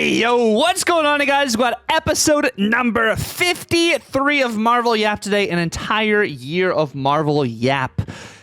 Hey, yo, what's going on, guys? We've got episode number 53 of Marvel Yap today, an entire year of Marvel Yap.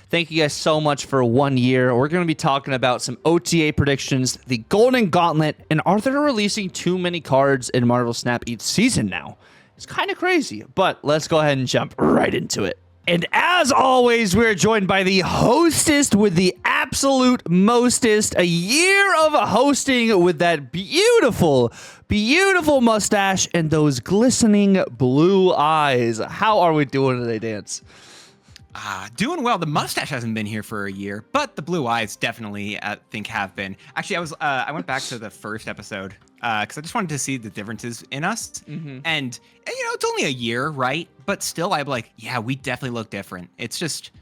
Thank you guys so much for 1 year. We're going to be talking about some OTA predictions, the Golden Gauntlet, and are they releasing too many cards in Marvel Snap each season now? It's kind of crazy, but let's go ahead and jump right into it. And as always, we're joined by the hostess with the absolute mostest. A year of hosting with that beautiful, beautiful mustache and those glistening blue eyes. How are we doing today, Dance? Doing well. The mustache hasn't been here for a year, but the blue eyes definitely, I think, have been. Actually, I went back to the first episode because I just wanted to see the differences in us. Mm-hmm. And, you know, it's only a year, right? But still, I'm like, yeah, we definitely look different. It's just,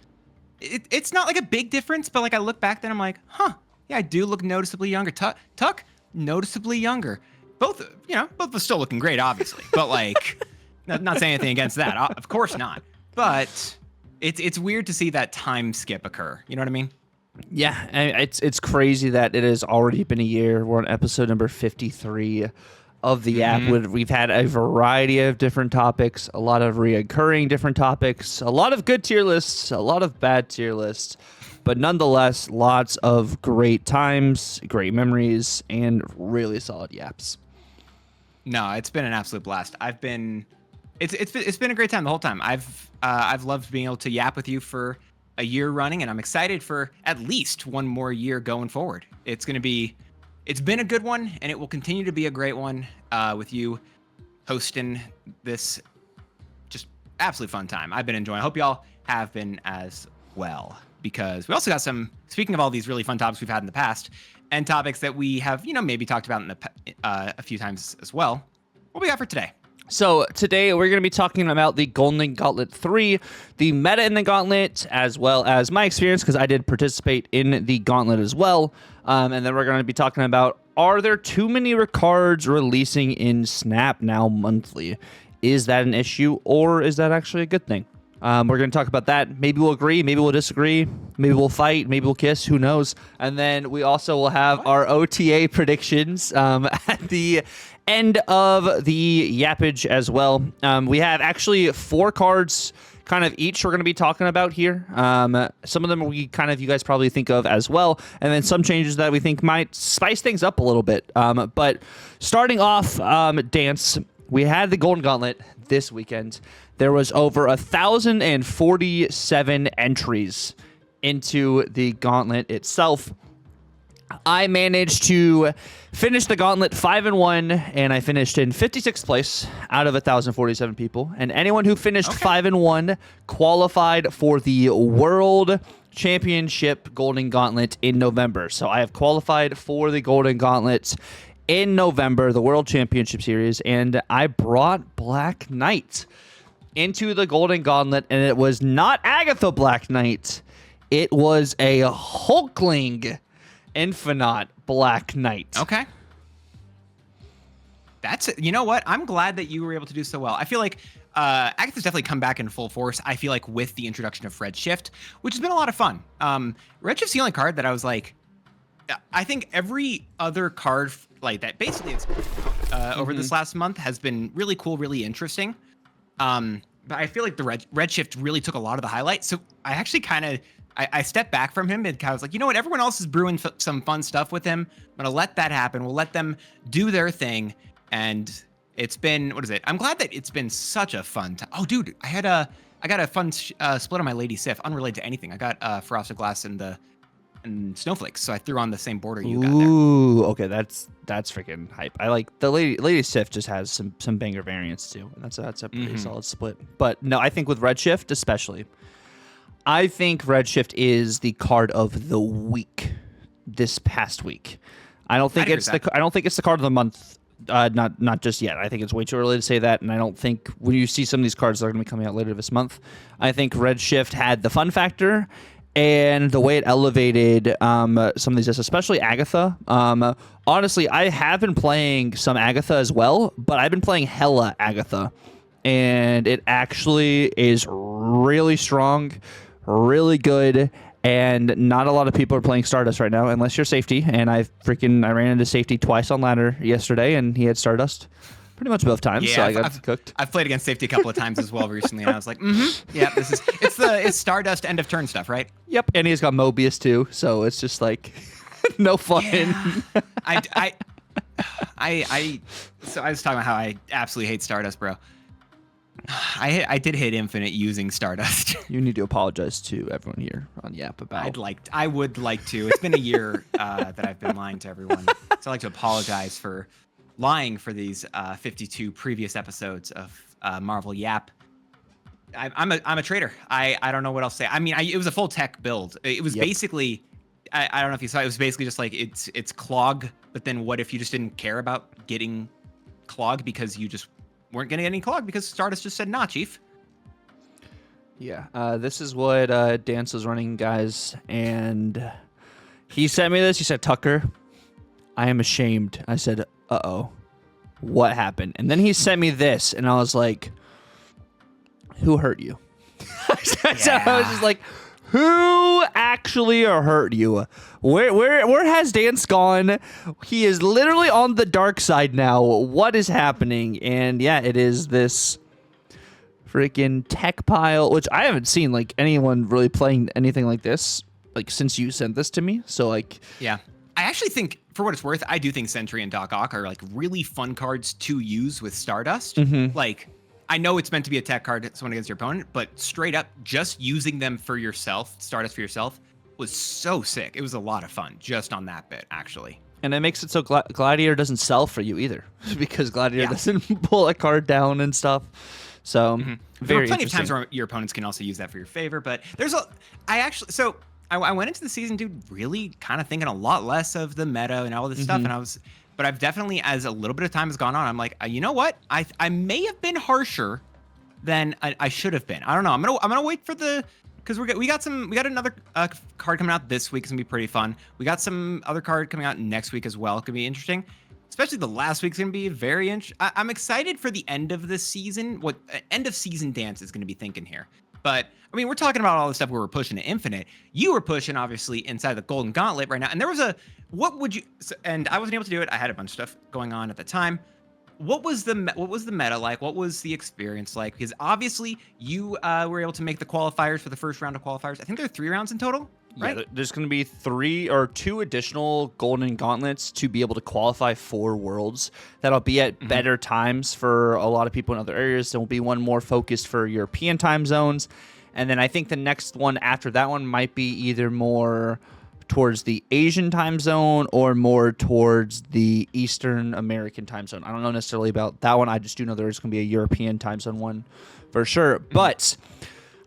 it's not like a big difference, but like I look back then, I'm like, huh, yeah, I do look noticeably younger. Tuck, noticeably younger. Both of us still looking great, obviously, but like, not saying anything against that. Of course not. But it's weird to see that time skip occur. You know what I mean? Yeah, it's crazy that it has already been a year. We're on episode number 53 of the app. We've had a variety of different topics, a lot of reoccurring different topics, a lot of good tier lists, a lot of bad tier lists, but nonetheless, lots of great times, great memories, and really solid yaps. No, it's been an absolute blast. It's been a great time the whole time. I've loved being able to yap with you for a year running, and I'm excited for at least one more year going forward. It's been a good one, and it will continue to be a great one with you hosting this just absolute fun time. I've been enjoying. I hope y'all have been as well, because we also got some, speaking of all these really fun topics we've had in the past and topics that we have, maybe talked about in a few times as well. What we got for today? So today we're going to be talking about the Golden Gauntlet 3, the meta in the Gauntlet, as well as my experience, because I did participate in the Gauntlet as well. And then we're going to be talking about, are there too many cards releasing in Snap now monthly? Is that an issue, or is that actually a good thing? We're going to talk about that. Maybe we'll agree, maybe we'll disagree, maybe we'll fight, maybe we'll kiss, who knows? And then we also will have our OTA predictions at the end of the yappage as well. We have actually 4 cards kind of each we're going to be talking about here. Some of them you guys probably think of as well, and then some changes that we think might spice things up a little bit. But starting off, Dance, we had the Golden Gauntlet this weekend. There was over 1,047 entries into the Gauntlet itself. I managed to finish the Gauntlet 5-1, and I finished in 56th place out of 1,047 people. And anyone who finished 5-1 qualified for the World Championship Golden Gauntlet in November. So I have qualified for the Golden Gauntlet in November, the World Championship Series, and I brought Black Knight into the Golden Gauntlet, and it was not Agatha Black Knight. It was a Hulkling Infinite Black Knight. Okay. You know what? I'm glad that you were able to do so well. I feel like Agatha's definitely come back in full force, I feel like, with the introduction of Redshift, which has been a lot of fun. Redshift's the only card that I was like, I think every other card like that basically is, over this last month has been really cool, really interesting. But I feel like the Redshift really took a lot of the highlights. So I actually I stepped back from him and kind of was like, you know what? Everyone else is brewing some fun stuff with him. I'm going to let that happen. We'll let them do their thing. And it's been, what is it? I'm glad that it's been such a fun time. Oh, dude, I got a fun split on my Lady Sif, unrelated to anything. I got Frosted Glass and Snowflakes, so I threw on the same border you got there. Ooh, okay, that's freaking hype. I like the Lady Sif just has some banger variants too, and that's a pretty solid split. But no, I think with Redshift especially, I think Redshift is the card of the week this past week. I don't think it's the card of the month. Not just yet. I think it's way too early to say that, and I don't think when you see some of these cards that are going to be coming out later this month, I think Redshift had the fun factor and the way it elevated some of these, especially Agatha. Honestly, I have been playing some Agatha as well, but I've been playing hella Agatha, and it actually is really strong, really good, And not a lot of people are playing Stardust right now, unless you're Safety. And I ran into Safety twice on ladder yesterday, and he had Stardust pretty much both times. Yeah, so I got cooked. I've played against Safety a couple of times as well recently, and I was like, yeah, it's Stardust end of turn stuff, right? Yep, and he's got Mobius too, so it's just like no fun. Yeah. So I was talking about how I absolutely hate Stardust, bro. I did hit Infinite using Stardust. You need to apologize to everyone here on Yap about. I would like to. It's been a year that I've been lying to everyone, so I'd like to apologize for lying for these 52 previous episodes of Marvel Yap. I'm a traitor. I don't know what else to say. I mean, it was a full tech build. It was basically, I don't know if you saw. It was basically just like it's clog, but then what if you just didn't care about getting clog because you just weren't getting any clog because Stardust just said, nah, chief. Yeah, this is what Dance was running, guys, and he sent me this. He said, Tucker, I am ashamed. I said, uh-oh, what happened? And then he sent me this, and I was like, who hurt you? So I was just like, who actually hurt you? Where has Dance gone? He is literally on the dark side now. What is happening? And yeah, it is this freaking tech pile, which I haven't seen like anyone really playing anything like this like since you sent this to me. So like, yeah, I actually think, for what it's worth, I do think Sentry and Doc Ock are like really fun cards to use with Stardust. Like, I know it's meant to be a tech card, someone against your opponent, but straight up, just using them for yourself, Stardust for yourself, was so sick. It was a lot of fun just on that bit, actually. And it makes it so Gladiator doesn't sell for you either, because Gladiator doesn't pull a card down and stuff. So there are plenty of times where your opponents can also use that for your favor, but there's I went into the season, dude, really kind of thinking a lot less of the meta and all this stuff, and but I've definitely, as a little bit of time has gone on, I'm like, you know what? I may have been harsher than I should have been. I don't know. I'm gonna wait for because we got another card coming out this week. It's gonna be pretty fun. We got some other card coming out next week as well. It's gonna be interesting. Especially the last week's gonna be very interesting. I'm excited for the end of the season. What end of season Dance is gonna be thinking here. But I mean, we're talking about all the stuff where we're pushing to Infinite. You were pushing obviously inside the Golden Gauntlet right now, and there was and I wasn't able to do it. I had a bunch of stuff going on at the time. What was the meta like? What was the experience like? Because obviously you were able to make the qualifiers for the first round of qualifiers. I think there are 3 rounds in total, right? Yeah, there's going to be 2 additional Golden Gauntlets to be able to qualify for Worlds. That'll be at better times for a lot of people in other areas. There will be one more focused for European time zones. And then I think the next one after that one might be either more towards the Asian time zone or more towards the Eastern American time zone. I don't know necessarily about that one. I just do know there's going to be a European time zone one for sure. But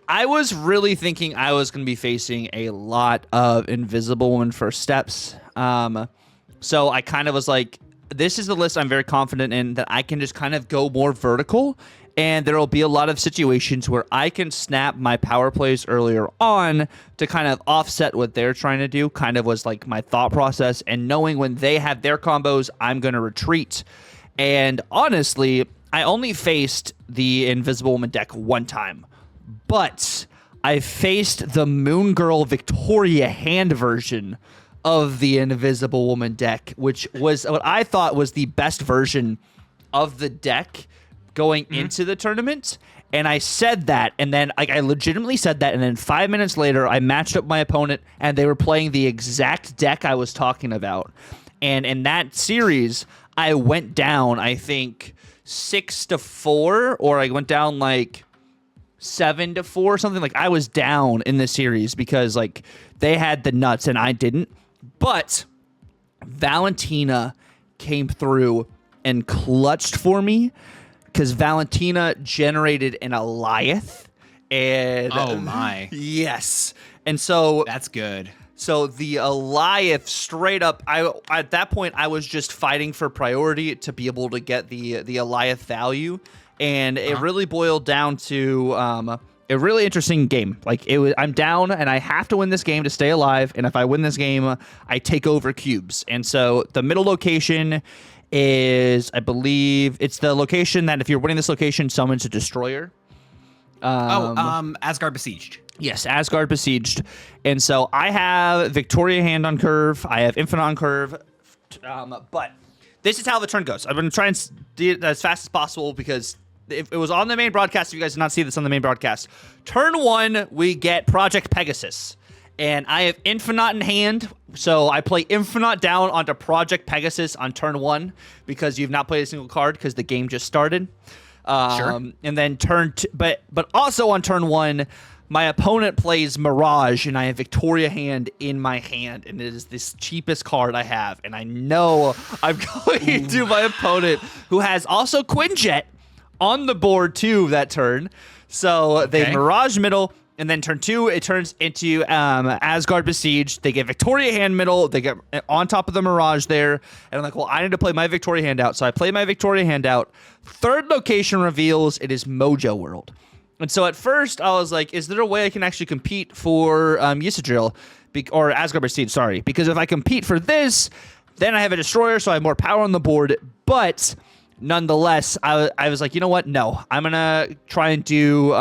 I was really thinking I was going to be facing a lot of Invisible Woman first steps. So I kind of was like, this is the list I'm very confident in that I can just kind of go more vertical. And there will be a lot of situations where I can snap my power plays earlier on to kind of offset what they're trying to do, kind of was like my thought process. And knowing when they have their combos, I'm going to retreat. And honestly, I only faced the Invisible Woman deck one time. But I faced the Moon Girl Victoria hand version of the Invisible Woman deck, which was what I thought was the best version of the deck going into the tournament. And I said that, and then I legitimately said that, and then 5 minutes later I matched up my opponent and they were playing the exact deck I was talking about. And in that series I went down, I think 6-4, or I went down like 7-4 or something. Like I was down in the series because like they had the nuts and I didn't. But Valentina came through and clutched for me, because Valentina generated an Alioth. And oh my. Yes. And so that's good. So the Alioth straight up, at that point I was just fighting for priority to be able to get the Alioth value. And it really boiled down to a really interesting game. Like I'm down and I have to win this game to stay alive. And if I win this game, I take over cubes. And so the middle location is, I believe, it's the location that if you're winning this location, summons a destroyer. Asgard Besieged. Yes, Asgard Besieged. And so I have Victoria Hand on curve. I have Infinite on curve. But this is how the turn goes. I'm going to try and do it as fast as possible because if it was on the main broadcast, if you guys did not see this on the main broadcast, turn 1, we get Project Pegasus. And I have Infinite in hand, so I play Infinite down onto Project Pegasus on turn 1 because you've not played a single card because the game just started. Sure. And then but also on turn 1, my opponent plays Mirage, and I have Victoria Hand in my hand, and it is this cheapest card I have. And I know I'm going to my opponent, who has also Quinjet on the board too that turn. So they Mirage middle, and then turn 2, it turns into Asgard Besieged. They get Victoria Hand middle. They get on top of the Mirage there. And I'm like, well, I need to play my Victoria Hand out. So I play my Victoria Hand out. Third location reveals it is Mojo World. And so at first, I was like, is there a way I can actually compete for Yggdrasil? Or Asgard Besieged, sorry. Because if I compete for this, then I have a Destroyer, so I have more power on the board. But nonetheless, I was like, you know what? No. I'm going to try and do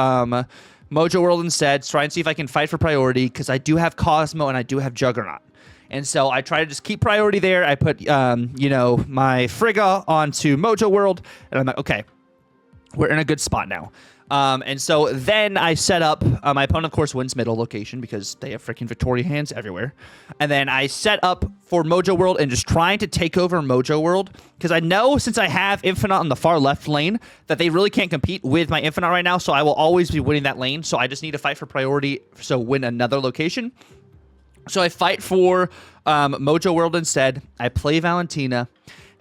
Mojo World instead. Try and see if I can fight for priority, because I do have Cosmo and I do have Juggernaut. And so I try to just keep priority there. I put, my Frigga onto Mojo World. And I'm like, okay, we're in a good spot now. And so then I set up, my opponent, of course, wins middle location because they have freaking Victoria Hands everywhere. And then I set up for Mojo World and just trying to take over Mojo World because I know since I have Infinite on the far left lane that they really can't compete with my Infinite right now. So I will always be winning that lane. So I just need to fight for priority. So win another location. So I fight for Mojo World instead. I play Valentina.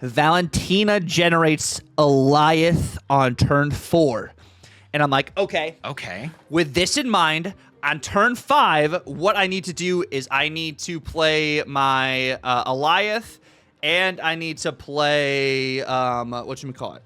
Valentina generates Eliath on turn 4. And I'm like, okay. With this in mind, on turn 5, what I need to do is I need to play my Eliath, and I need to play, whatchamacallit?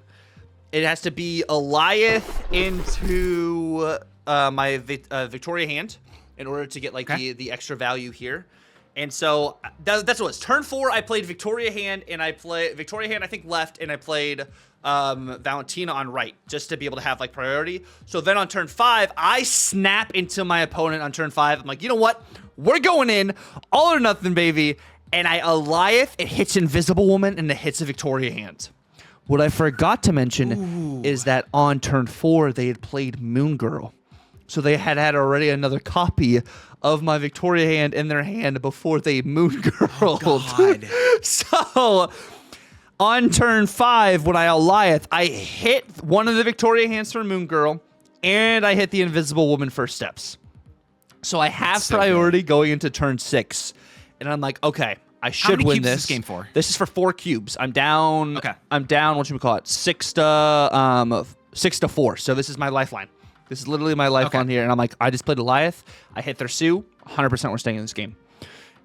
It has to be Eliath into my Victoria Hand in order to get, like, the extra value here. And so that's what it was. Turn 4, I played Victoria Hand, and I played Victoria Hand, I think, left, and I played Valentina on right, just to be able to have, like, priority. So then on turn 5, I snap into my opponent on turn 5. I'm like, you know what? We're going in, all or nothing, baby. And I Eliath, it hits Invisible Woman, and it hits a Victoria Hand. What I forgot to mention is that on turn 4, they had played Moon Girl. So they had already another copy of my Victoria Hand in their hand before they Moon Girl. Oh, God. So on turn 5, when I Eliath, I hit one of the Victoria Hands for Moon Girl, and I hit the Invisible Woman first steps. So I have priority going into turn 6, and I'm like, okay, I should win this. How many cubes is this game for? This is for 4 cubes. I'm down. Okay. I'm down. What should we call it? 6 to 4. So this is my lifeline. This is literally my lifeline here, and I'm like, I just played Eliath. I hit their Sue. 100% we're staying in this game.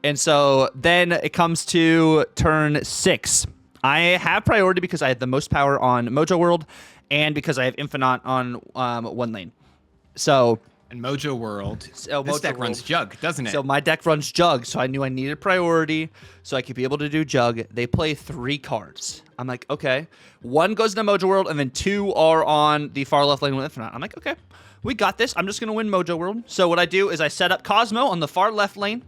And so then it comes to turn 6. I have priority because I have the most power on Mojo World, and because I have Infinite on one lane. So and Mojo World, this deck runs Jug, doesn't it? So my deck runs Jug, so I knew I needed priority so I could be able to do Jug. They play 3 cards. I'm like, okay. 1 goes into Mojo World, and then 2 are on the far left lane with Infinite. I'm like, okay, we got this. I'm just going to win Mojo World. So what I do is I set up Cosmo on the far left lane,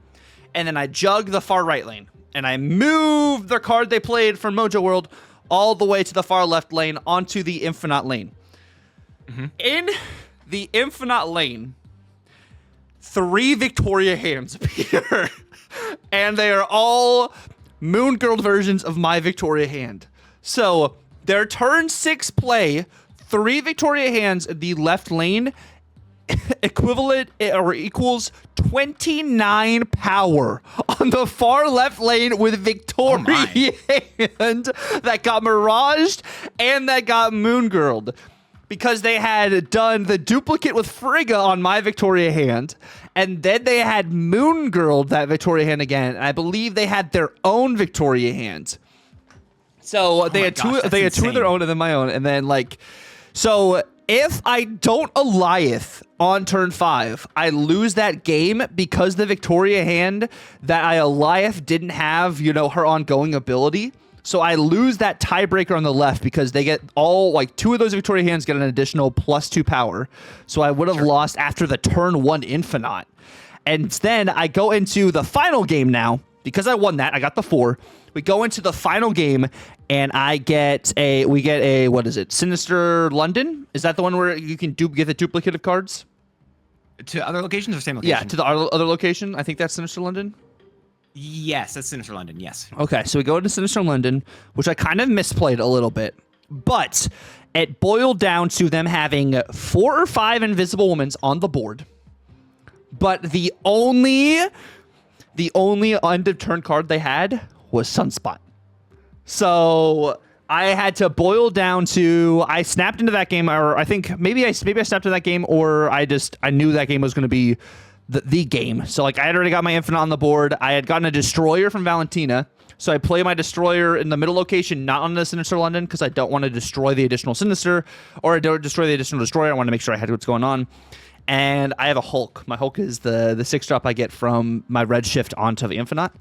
and then I Jug the far right lane. And I move the card they played from Mojo World all the way to the far left lane onto the Infinite lane. In the Infinite lane, 3 Victoria Hands appear. And they are all Moon Girl versions of my Victoria Hand. So their turn 6 play, 3 Victoria Hands in the left lane, equivalent or equals 29 power on the far left lane with Victoria Hand that got Miraged and that got Moon Girled. Because they had done the duplicate with Frigga on my Victoria Hand, and then they had Moon Girled that Victoria Hand again, and I believe they had their own Victoria Hand. So they had two of their own and then my own, and then so if I don't Eliath on turn 5, I lose that game because the Victoria Hand that I Eliath didn't have, her ongoing ability. So I lose that tiebreaker on the left because they get all, like, 2 of those Victoria hands get an additional +2 power. So I would have lost after the turn 1 Infinite. And then I go into the final game now. Because I won that, I got the 4. We go into the final game, and we get a, what is it, Sinister London? Is that the one where you can get the duplicative cards? To other locations or same location? Yeah, to the other location. I think that's Sinister London. Yes, that's Sinister London, yes. Okay, so we go into Sinister London, which I kind of misplayed a little bit. But it boiled down to them having 4 or 5 Invisible Womans on the board. But the only end of turn card they had was Sunspot. So I had to boil down to, I snapped into that game, or I think maybe I snapped into that game, or I knew that game was going to be the game. So, like, I had already got my Infinite on the board. I had gotten a Destroyer from Valentina. So I play my Destroyer in the middle location, not on the Sinister London, because I don't want to destroy the additional Sinister, or I don't destroy the additional Destroyer. I want to make sure I had what's going on. And I have a Hulk. My Hulk is the 6-drop I get from my Redshift onto the Infinite.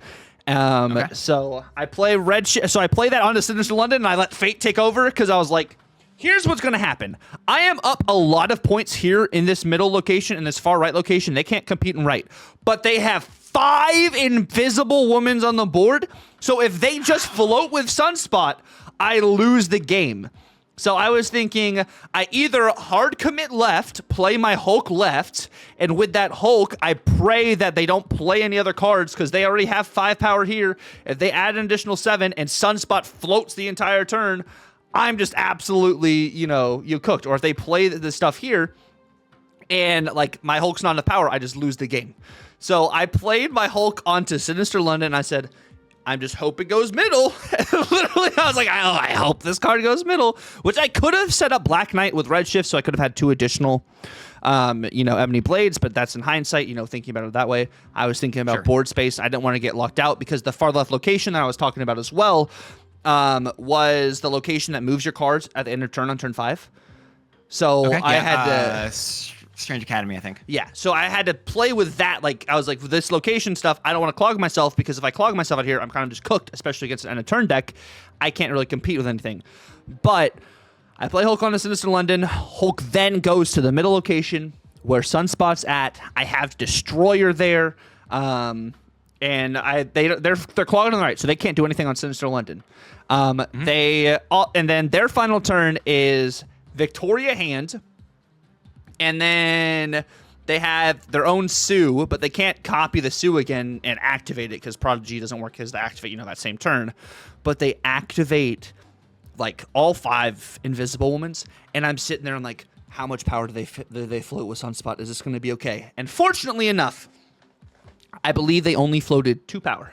Okay. So I play Redshift. So I play that onto Sinister London, and I let Fate take over because I was like, here's what's going to happen. I am up a lot of points here in this middle location, in this far right location. They can't compete in right. But they have 5 Invisible Womans on the board. So if they just float with Sunspot, I lose the game. So I was thinking I either hard commit left, play my Hulk left, and with that Hulk, I pray that they don't play any other cards because they already have 5 power here. If they add an additional 7 and Sunspot floats the entire turn, I'm just absolutely, you cooked. Or if they play the stuff here and, like, my Hulk's not enough power, I just lose the game. So I played my Hulk onto Sinister London, and I said, I'm just hoping it goes middle. Literally, I was like, I hope this card goes middle, which I could have set up Black Knight with Redshift, so I could have had 2 additional, Ebony Blades, but that's in hindsight, thinking about it that way. I was thinking about board space. I didn't want to get locked out because the far left location that I was talking about as well was the location that moves your cards at the end of turn on turn 5. So I had to... Strange Academy, I think. Yeah, so I had to play with that. Like, I was like, with this location stuff, I don't want to clog myself because if I clog myself out here, I'm kind of just cooked, especially against an end of turn deck. I can't really compete with anything. But I play Hulk on the Sinister London. Hulk then goes to the middle location where Sunspot's at. I have Destroyer there, and they're clogged on the right, so they can't do anything on Sinister London. And then their final turn is Victoria hand. And then they have their own Sue, but they can't copy the Sue again and activate it because Prodigy doesn't work as to activate, that same turn. But they activate, like, all 5 Invisible Womans, and I'm sitting there and like, how much power do they float with Sunspot? Is this going to be okay? And fortunately enough, I believe they only floated 2 power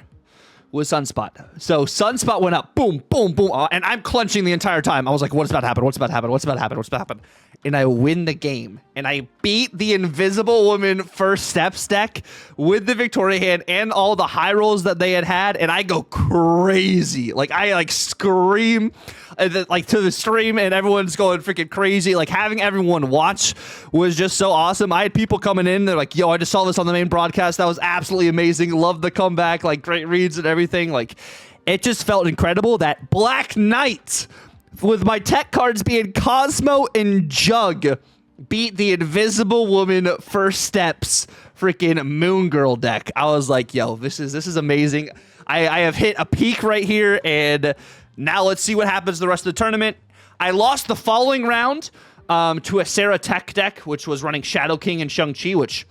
with Sunspot. So Sunspot went up, boom, boom, boom, and I'm clenching the entire time. I was like, what's about to happen? What's about to happen? What's about to happen? What's about to happen? And I win the game. And I beat the Invisible Woman first steps deck with the Victoria hand and all the high rolls that they had. And I go crazy. Like, I scream to the stream and everyone's going freaking crazy. Like, having everyone watch was just so awesome. I had people coming in. They're like, yo, I just saw this on the main broadcast. That was absolutely amazing. Love the comeback. Like, great reads and everything. Like, it just felt incredible that Black Knight, with my tech cards being Cosmo and Jug, beat the Invisible Woman first steps freaking Moon Girl deck. I was like, yo, this is amazing. I have hit a peak right here, and now let's see what happens the rest of the tournament. I lost the following round to a Sarah Tech deck, which was running Shadow King and Shang-Chi, which,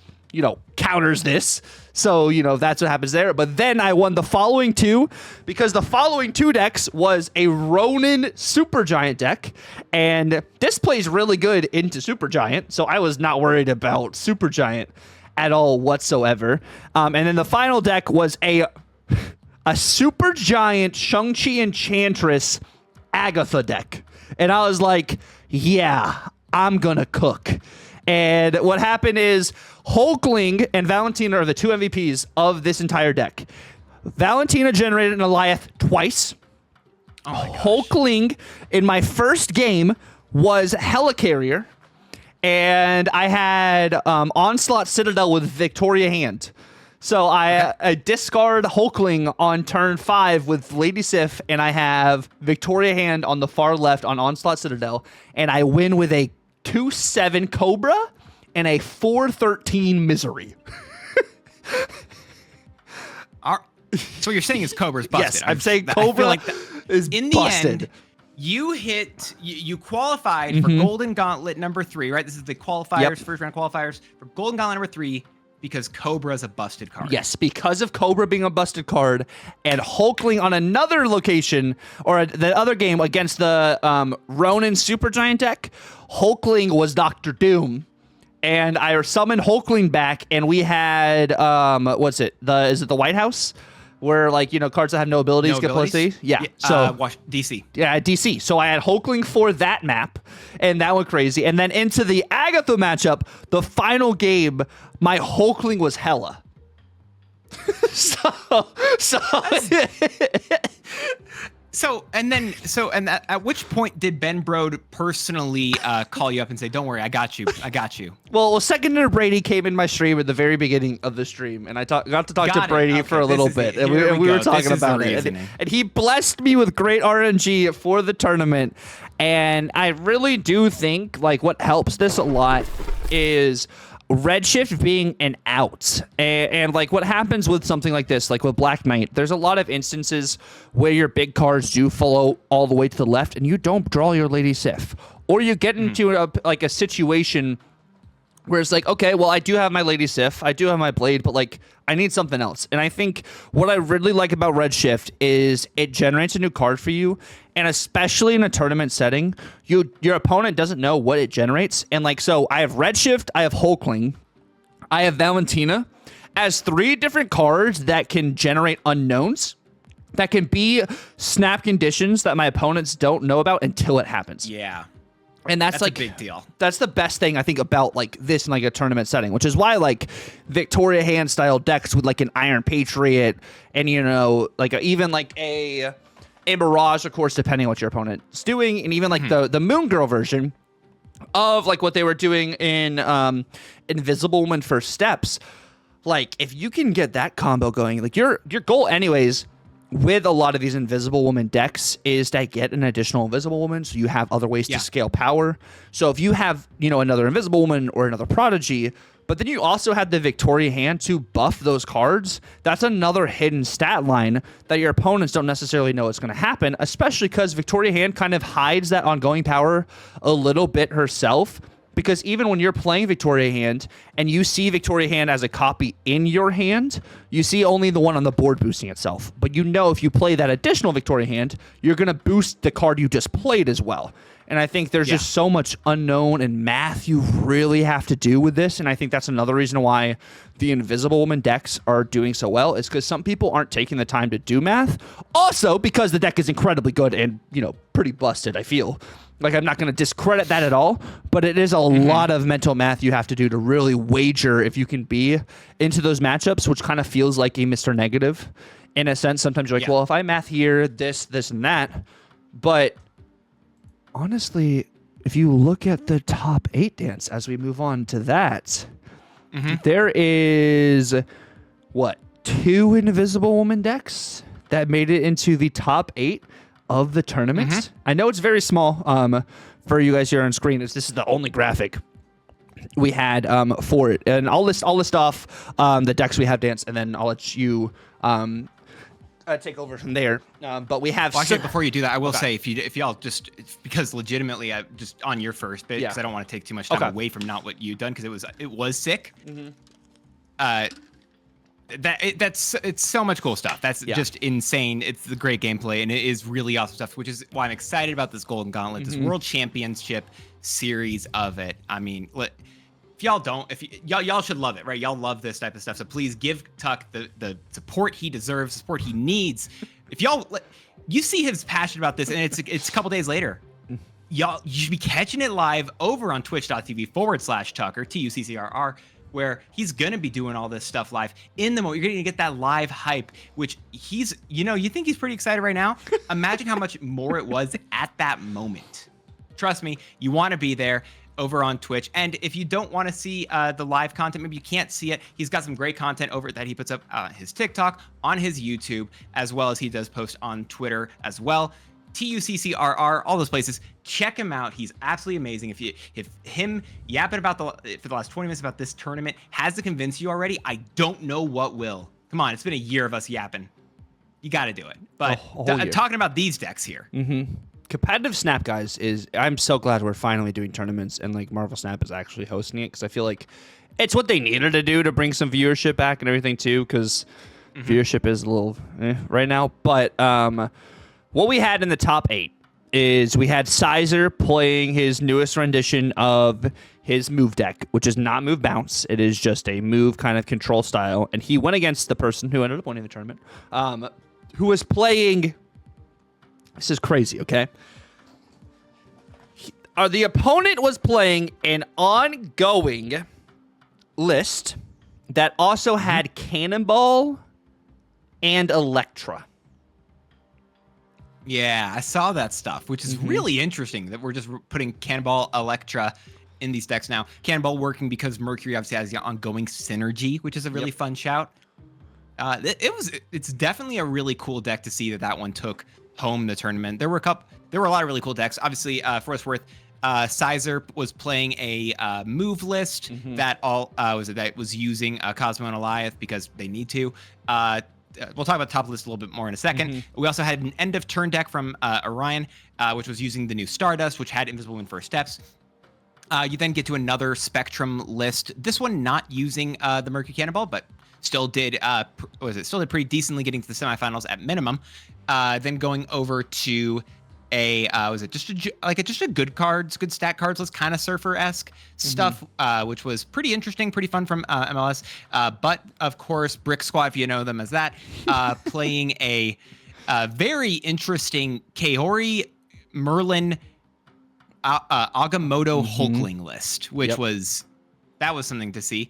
counters this. So, that's what happens there. But then I won the following 2 because the following 2 decks was a Ronin Supergiant deck. And this plays really good into Supergiant. So I was not worried about Supergiant at all whatsoever. And then the final deck was a Supergiant Shang-Chi Enchantress Agatha deck. And I was like, yeah, I'm going to cook. And what happened is Hulkling and Valentina are the 2 MVPs of this entire deck. Valentina generated an Alioth twice. Oh my gosh. Hulkling in my first game was Helicarrier. And I had Onslaught Citadel with Victoria hand. So I discard Hulkling on turn 5 with Lady Sif, and I have Victoria Hand on the far left on Onslaught Citadel, and I win with a 2/7 Cobra and a 4/13 Misery. So what you're saying is Cobra's busted. Yes, I'm saying Cobra is in the busted. end, you qualified for Golden Gauntlet number 3, right? This is the qualifiers, first round qualifiers for Golden Gauntlet number 3 because Cobra's a busted card. Yes, because of Cobra being a busted card and Hulkling on another location or the other game against the Ronin Supergiant deck, Hulkling was Dr. Doom. And I summoned Hulkling back, and we had is it the White House, where cards that have no abilities get plus D? Yeah. So DC. Yeah, DC. So I had Hulkling for that map, and that went crazy. And then into the Agatha matchup, the final game, my Hulkling was Hella. At which point did Ben Brode personally call you up and say, "Don't worry, I got you. Well, Second Brady came in my stream at the very beginning of the stream, and I got to talk to Brady for a little bit, and we were talking about it. And he blessed me with great RNG for the tournament, and I really do think what helps this a lot is Redshift being an out. And what happens with something like this, with Black Knight, there's a lot of instances where your big cards do follow all the way to the left and you don't draw your Lady Sif. Or you get into a situation where it's okay, well, I do have my Lady Sif, I do have my Blade, but I need something else. And I think what I really like about Redshift is it generates a new card for you, and especially in a tournament setting, your opponent doesn't know what it generates. And so I have Redshift, I have Hulkling, I have Valentina as 3 different cards that can generate unknowns, that can be snap conditions that my opponents don't know about until it happens. Yeah. And that's a big deal. That's the best thing I think about this in a tournament setting, which is why Victoria Hand style decks with an Iron Patriot and even a Mirage, of course, depending on what your opponent's doing, and even the Moon Girl version of what they were doing in Invisible Woman First Steps. If you can get that combo going, your goal anyways with a lot of these Invisible Woman decks is to get an additional Invisible Woman, so you have other ways to scale power. So if you have, another Invisible Woman or another Prodigy, but then you also have the Victoria Hand to buff those cards, that's another hidden stat line that your opponents don't necessarily know is going to happen, especially because Victoria Hand kind of hides that ongoing power a little bit herself. Because even when you're playing Victoria Hand and you see Victoria Hand as a copy in your hand, you see only the one on the board boosting itself. But if you play that additional Victoria Hand, you're going to boost the card you just played as well. And I think there's just so much unknown and math you really have to do with this. And I think that's another reason why the Invisible Woman decks are doing so well, is because some people aren't taking the time to do math. Also, because the deck is incredibly good and, pretty busted, I feel. I'm not going to discredit that at all, but it is a lot of mental math you have to do to really wager if you can be into those matchups, which kind of feels like a Mr. Negative in a sense. Sometimes you're well, if I math here, this, and that. But honestly, if you look at the top 8 dance as we move on to that, there is, 2 Invisible Woman decks that made it into the top 8 of the tournament. I know it's very small for you guys here on screen. This is the only graphic we had for it, and I'll list off the decks we have, Dance, and then I'll let you take over from there. But we have. Well, actually, before you do that, I will say if y'all just because legitimately, just on your first bit, because I don't want to take too much time away from not what you've done, because it was sick. It's so much cool stuff. That's just insane. It's the great gameplay, and it is really awesome stuff, which is why I'm excited about this Golden Gauntlet, this World Championship series of it. I mean, if y'all don't, y'all should love it, right? Y'all love this type of stuff, so please give Tuck the support he deserves, support he needs. If you see his passion about this, and it's a couple days later. You should be catching it live over on twitch.tv/Tucker, TUCCRR, where he's going to be doing all this stuff live in the moment. You're going to get that live hype, which you think he's pretty excited right now? Imagine how much more it was at that moment. Trust me, you want to be there. over on Twitch. And if you don't want to see the live content, maybe you can't see it, he's got some great content over that he puts up his TikTok, on his YouTube, as well as he does post on Twitter as well. TUCCRR, all those places. Check him out. He's absolutely amazing. If him yapping about for the last 20 minutes about this tournament has to convince you already, I don't know what will. Come on, it's been a year of us yapping. You got to do it. But talking about these decks here. Competitive Snap, guys, I'm so glad we're finally doing tournaments and like Marvel Snap is actually hosting it, because I feel like it's what they needed to do to bring some viewership back and everything too, because viewership is a little right now. But what we had in the top 8 is we had Sizer playing his newest rendition of his move deck, which is not move bounce. It is just a move kind of control style. And he went against the person who ended up winning the tournament, who was playing... This is crazy, okay? The opponent was playing an ongoing list that also had Cannonball and Electra. Yeah, I saw that stuff, which is really interesting that we're just putting Cannonball, Electra in these decks now. Cannonball working because Mercury obviously has the ongoing synergy, which is a really fun shout. It's definitely a really cool deck to see that one took home the tournament. There were a lot of really cool decks. Obviously, for what it's worth, Sizer was playing a move list that was using Cosmo and Eliath because they need to. We'll talk about the top list a little bit more in a second. We also had an end of turn deck from Orion, which was using the new Stardust, which had Invisible in first steps. You then get to another Spectrum list. This one not using the Mercury Cannonball, but still did pretty decently, getting to the semifinals at minimum. Then going over to just a good stat cards list, kind of Surfer-esque stuff, which was pretty interesting, pretty fun from MLS. But of course, Brick Squad, if you know them as that, playing a very interesting Kaori, Merlin, Agamotto Hulkling list, which was something to see.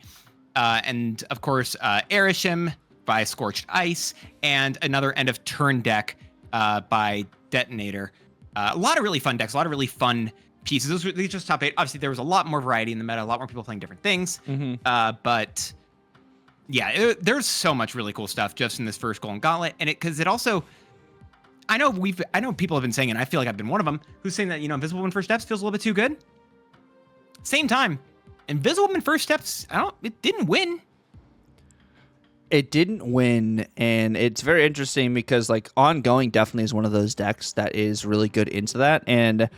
And of course, Erishim by Scorched Ice, and another end of turn deck by Detonator. A lot of really fun decks, a lot of really fun pieces. These are just top 8. Obviously, there was a lot more variety in the meta, a lot more people playing different things. But yeah, there's so much really cool stuff just in this first Golden Gauntlet, and because it also, I know people have been saying, and I feel like I've been one of them, who's saying that Invisible Woman First Steps feels a little bit too good. Same time, Invisible Woman First Steps, it didn't win. It didn't win, and it's very interesting because like Ongoing definitely is one of those decks that is really good into that. And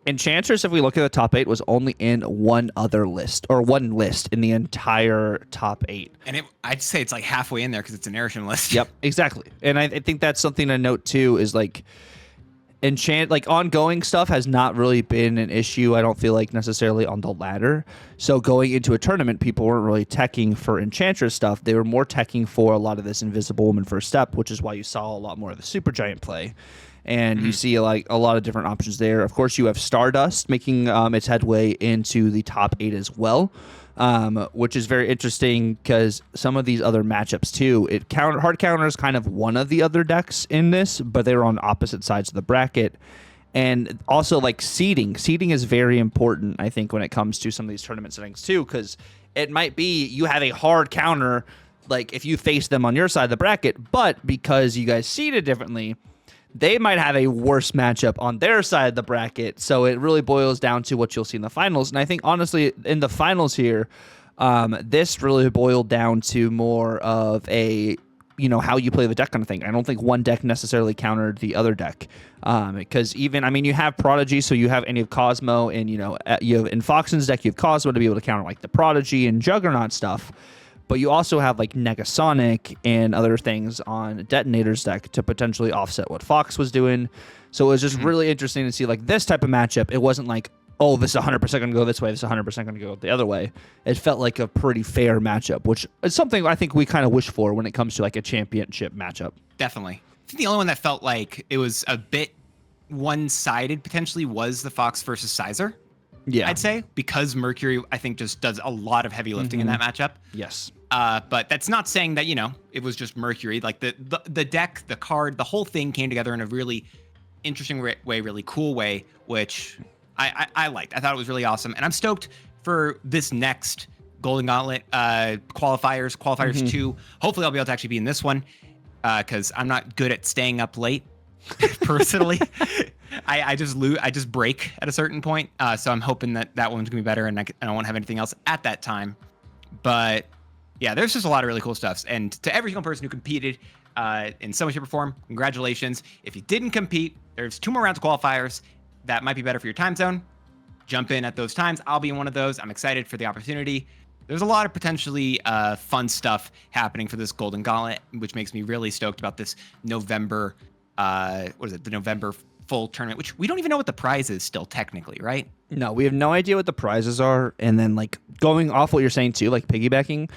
Enchantress, if we look at the top 8, was only in one list in the entire top 8. And I'd say it's like halfway in there because it's an Erishim list. Yep, exactly. And I think that's something to note too, is like Ongoing stuff has not really been an issue, I don't feel like, necessarily on the ladder. So going into a tournament, people weren't really teching for Enchantress stuff. They were more teching for a lot of this Invisible Woman First Step, which is why you saw a lot more of the Supergiant play. And you see like a lot of different options there. Of course, you have Stardust making its headway into the top 8 as well, which is very interesting because some of these other matchups too, hard counters kind of one of the other decks in this, but they were on opposite sides of the bracket. And also like seeding is very important, I think, when it comes to some of these tournament settings too, because it might be you have a hard counter like if you face them on your side of the bracket, but because you guys seeded differently, they might have a worse matchup on their side of the bracket. So it really boils down to what you'll see in the finals. And I think, honestly, in the finals here, this really boiled down to more of a, how you play the deck kind of thing. I don't think one deck necessarily countered the other deck. Because you have Prodigy, so you have any of Cosmo, and, you have in Foxen's deck, you have Cosmo to be able to counter, like, the Prodigy and Juggernaut stuff. But you also have like Negasonic and other things on Detonator's deck to potentially offset what Fox was doing. So it was just really interesting to see like this type of matchup. It wasn't like, oh, this is 100% going to go this way, this is 100% going to go the other way. It felt like a pretty fair matchup, which is something I think we kind of wish for when it comes to like a championship matchup. Definitely. I think the only one that felt like it was a bit one-sided potentially was the Fox versus Sizer. Yeah, I'd say, because Mercury, I think, just does a lot of heavy lifting in that matchup. Yes. But that's not saying that, it was just Mercury. Like the deck, the card, the whole thing came together in a really interesting way, really cool way, which I liked. I thought it was really awesome, and I'm stoked for this next Golden Gauntlet qualifiers 2. Hopefully, I'll be able to actually be in this one because I'm not good at staying up late personally. I just break at a certain point. So I'm hoping that one's gonna be better, and I won't have anything else at that time. But yeah, there's just a lot of really cool stuff. And to every single person who competed in some way, shape, or form, congratulations. If you didn't compete, there's 2 more rounds of qualifiers that might be better for your time zone. Jump in at those times. I'll be in one of those. I'm excited for the opportunity. There's a lot of potentially fun stuff happening for this Golden Gauntlet, which makes me really stoked about this November, the November full tournament, which we don't even know what the prize is still technically, right? No, we have no idea what the prizes are. And then like going off what you're saying too, like piggybacking,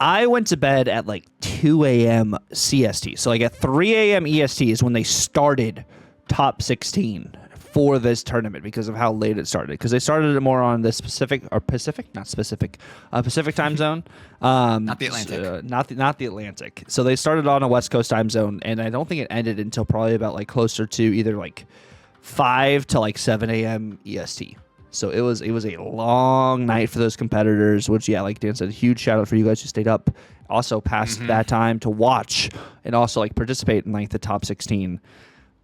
I went to bed at like 2 a.m. CST. So like at 3 a.m. EST is when they started top 16 for this tournament because of how late it started. Because they started it more on the Pacific time zone. Not the Atlantic. Not the Atlantic. So they started on a West Coast time zone, and I don't think it ended until probably about like closer to either like 5 to like 7 a.m. EST. So it was a long night for those competitors, which, yeah, like Dan said, huge shout out for you guys who stayed up, also past that time to watch and also like participate in like the top 16.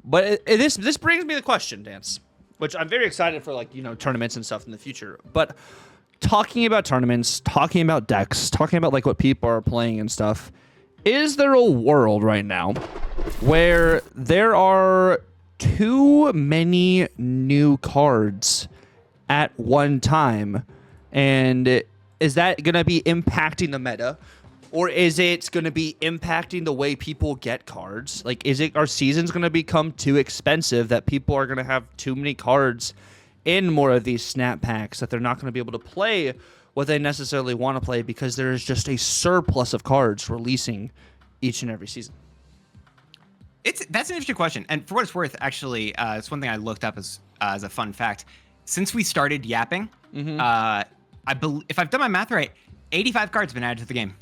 But this brings me to the question, Dance, which I'm very excited for, like, you know, tournaments and stuff in the future. But talking about tournaments, talking about decks, talking about like what people are playing and stuff, is there a world right now where there are too many new cards at one time, and is that going to be impacting the meta, or is it going to be impacting the way people get cards? Like, our seasons going to become too expensive that people are going to have too many cards in more of these snap packs that they're not going to be able to play what they necessarily want to play because there is just a surplus of cards releasing each and every season? That's an interesting question, and for what it's worth, actually, it's one thing I looked up as a fun fact. Since we started yapping, if I've done my math right, 85 cards have been added to the game.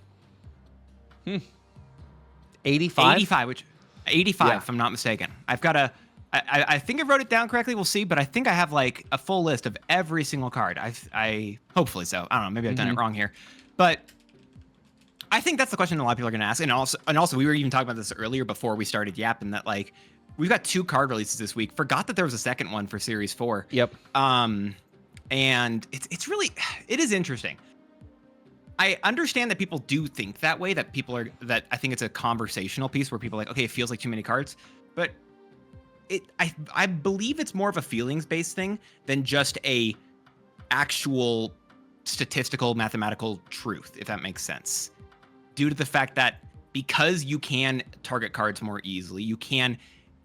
85? 85, if I'm not mistaken. I've got I think I wrote it down correctly. We'll see, but I think I have like a full list of every single card. I hopefully so. I don't know. Maybe I've done it wrong here, but I think that's the question a lot of people are going to ask. And also, we were even talking about this earlier before we started yapping that like we've got 2 card releases this week. Forgot that there was a second one for Series 4. Yep. And it is interesting. I understand that people do think that way, that I think it's a conversational piece where people are like, okay, it feels like too many cards, but I believe it's more of a feelings-based thing than just a actual statistical mathematical truth, if that makes sense. Due to the fact that because you can target cards more easily, you can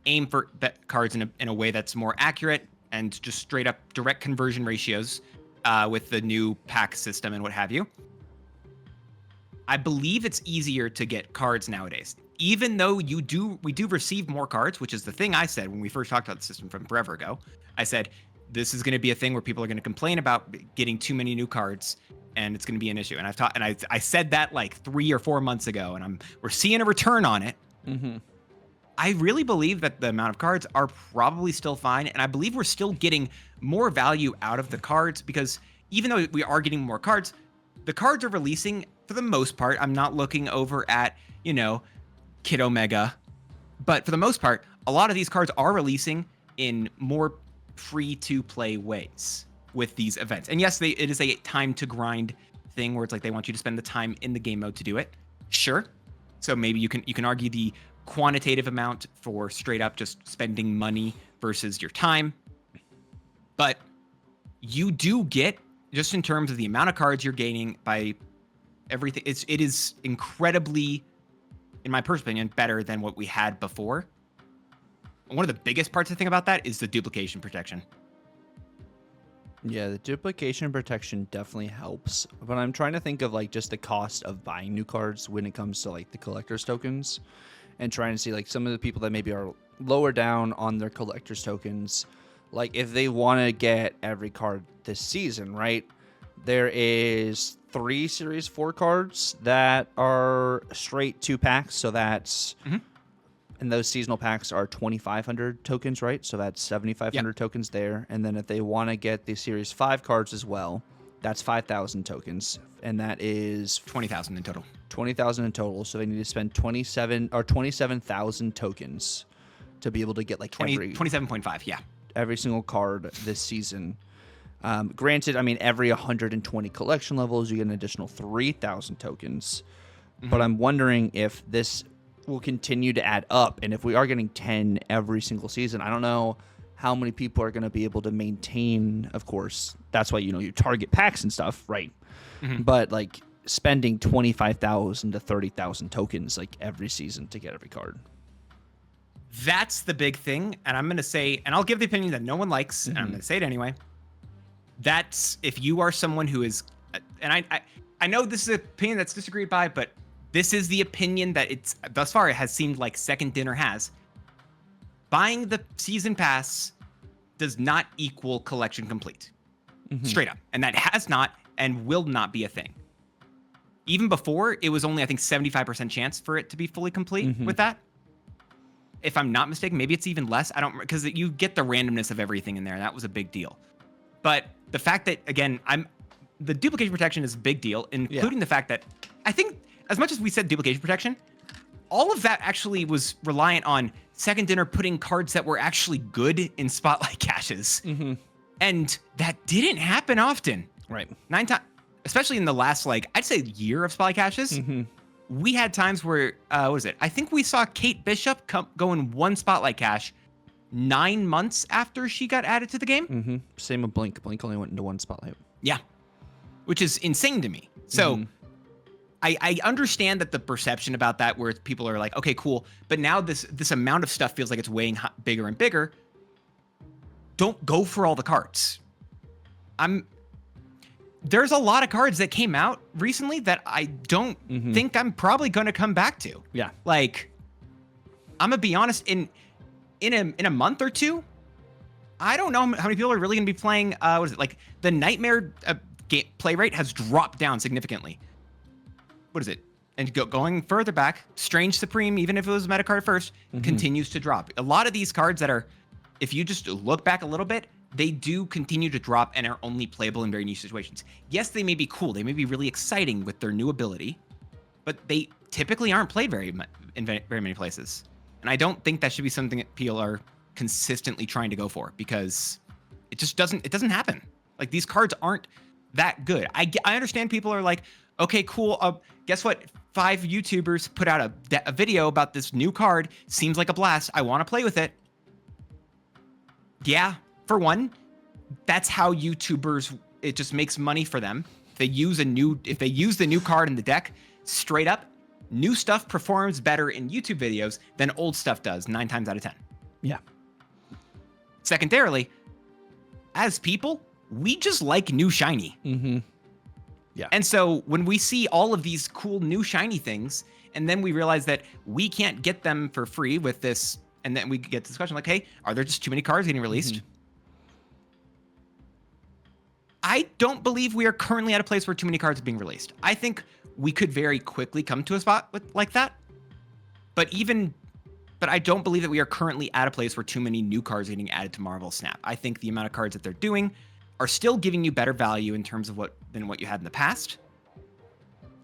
aim for cards in a way that's more accurate and just straight up direct conversion ratios with the new pack system and what have you. I believe it's easier to get cards nowadays, even though we do receive more cards, which is the thing I said when we first talked about the system from forever ago. I said, this is going to be a thing where people are going to complain about getting too many new cards, and it's going to be an issue. And I said that like 3 or 4 months ago, and we're seeing a return on it. I really believe that the amount of cards are probably still fine, and I believe we're still getting more value out of the cards because even though we are getting more cards, the cards are releasing for the most part. I'm not looking over at, Kid Omega, but for the most part, a lot of these cards are releasing in more free-to-play ways with these events. And yes, it is a time to grind thing where it's like they want you to spend the time in the game mode to do it. Sure. So maybe you can argue the quantitative amount for straight up just spending money versus your time. But you do get, just in terms of the amount of cards you're gaining by everything, it is incredibly, in my personal opinion, better than what we had before. One of the biggest parts I think about that is the duplication protection. Yeah, the duplication protection definitely helps, but I'm trying to think of like just the cost of buying new cards when it comes to like the collector's tokens, and trying to see like some of the people that maybe are lower down on their collector's tokens, like if they want to get every card this season, right? There is 3 Series 4 cards that are straight 2 packs, so that's And those seasonal packs are 2,500 tokens, right? So that's 7,500 tokens there. And then if they want to get the Series 5 cards as well, that's 5,000 tokens. And that is 20,000 in total. 20,000 in total. So they need to spend 27,000 tokens to be able to get like 27.5, yeah. Every single card this season. Granted, I mean, every 120 collection levels, you get an additional 3,000 tokens. But I'm wondering if this will continue to add up. And if we are getting 10 every single season, I don't know how many people are going to be able to maintain. Of course, that's why, you target packs and stuff, right? But like spending 25,000 to 30,000 tokens like every season to get every card. That's the big thing. And I'm going to say, and I'll give the opinion that no one likes, and I'm going to say it anyway. That's if you are someone who is, and I know this is an opinion that's disagreed by, but this is the opinion that it's thus far it has seemed like Second Dinner has. Buying the season pass does not equal collection complete. Straight up. And that has not and will not be a thing. Even before, it was only, I think, 75% chance for it to be fully complete with that. If I'm not mistaken, maybe it's even less. I don't, because you get the randomness of everything in there. And that was a big deal. But the fact that, again, the duplication protection is a big deal, including the fact that I think, as much as we said duplication protection, all of that actually was reliant on Second Dinner putting cards that were actually good in spotlight caches. And that didn't happen often. Right. 9 times, especially in the last, I'd say year of spotlight caches. We had times where, what was it? I think we saw Kate Bishop go in one spotlight cache 9 months after she got added to the game. Same with Blink. Blink only went into one spotlight. Yeah. Which is insane to me. So I understand that the perception about that where people are like, okay, cool. But now this amount of stuff feels like it's weighing bigger and bigger. Don't go for all the cards. There's a lot of cards that came out recently that I don't think I'm probably going to come back to. Yeah. I'm going to be honest, in a month or two, I don't know how many people are really going to be playing, the Nightmare play rate has dropped down significantly. What is it? And going further back, Strange Supreme, even if it was a meta card first, continues to drop. A lot of these cards that are, if you just look back a little bit, they do continue to drop and are only playable in very niche situations. Yes, they may be cool. They may be really exciting with their new ability, but they typically aren't played in very many places. And I don't think that should be something that people are consistently trying to go for, because it just doesn't happen. Like, these cards aren't that good. I understand people are like, okay, cool. Guess what? 5 YouTubers put out a video about this new card. Seems like a blast. I want to play with it. Yeah, for one, that's how YouTubers, it just makes money for them. If they use the new card in the deck, straight up, new stuff performs better in YouTube videos than old stuff does 9 times out of 10. Yeah. Secondarily, as people, we just like new shiny. Yeah. And so when we see all of these cool new shiny things, and then we realize that we can't get them for free with this, and then we get this question like, hey, are there just too many cards getting released? I don't believe we are currently at a place where too many cards are being released. I think we could very quickly come to a spot like that. But I don't believe that we are currently at a place where too many new cards are getting added to Marvel Snap. I think the amount of cards that they're doing are still giving you better value in terms of than what you had in the past,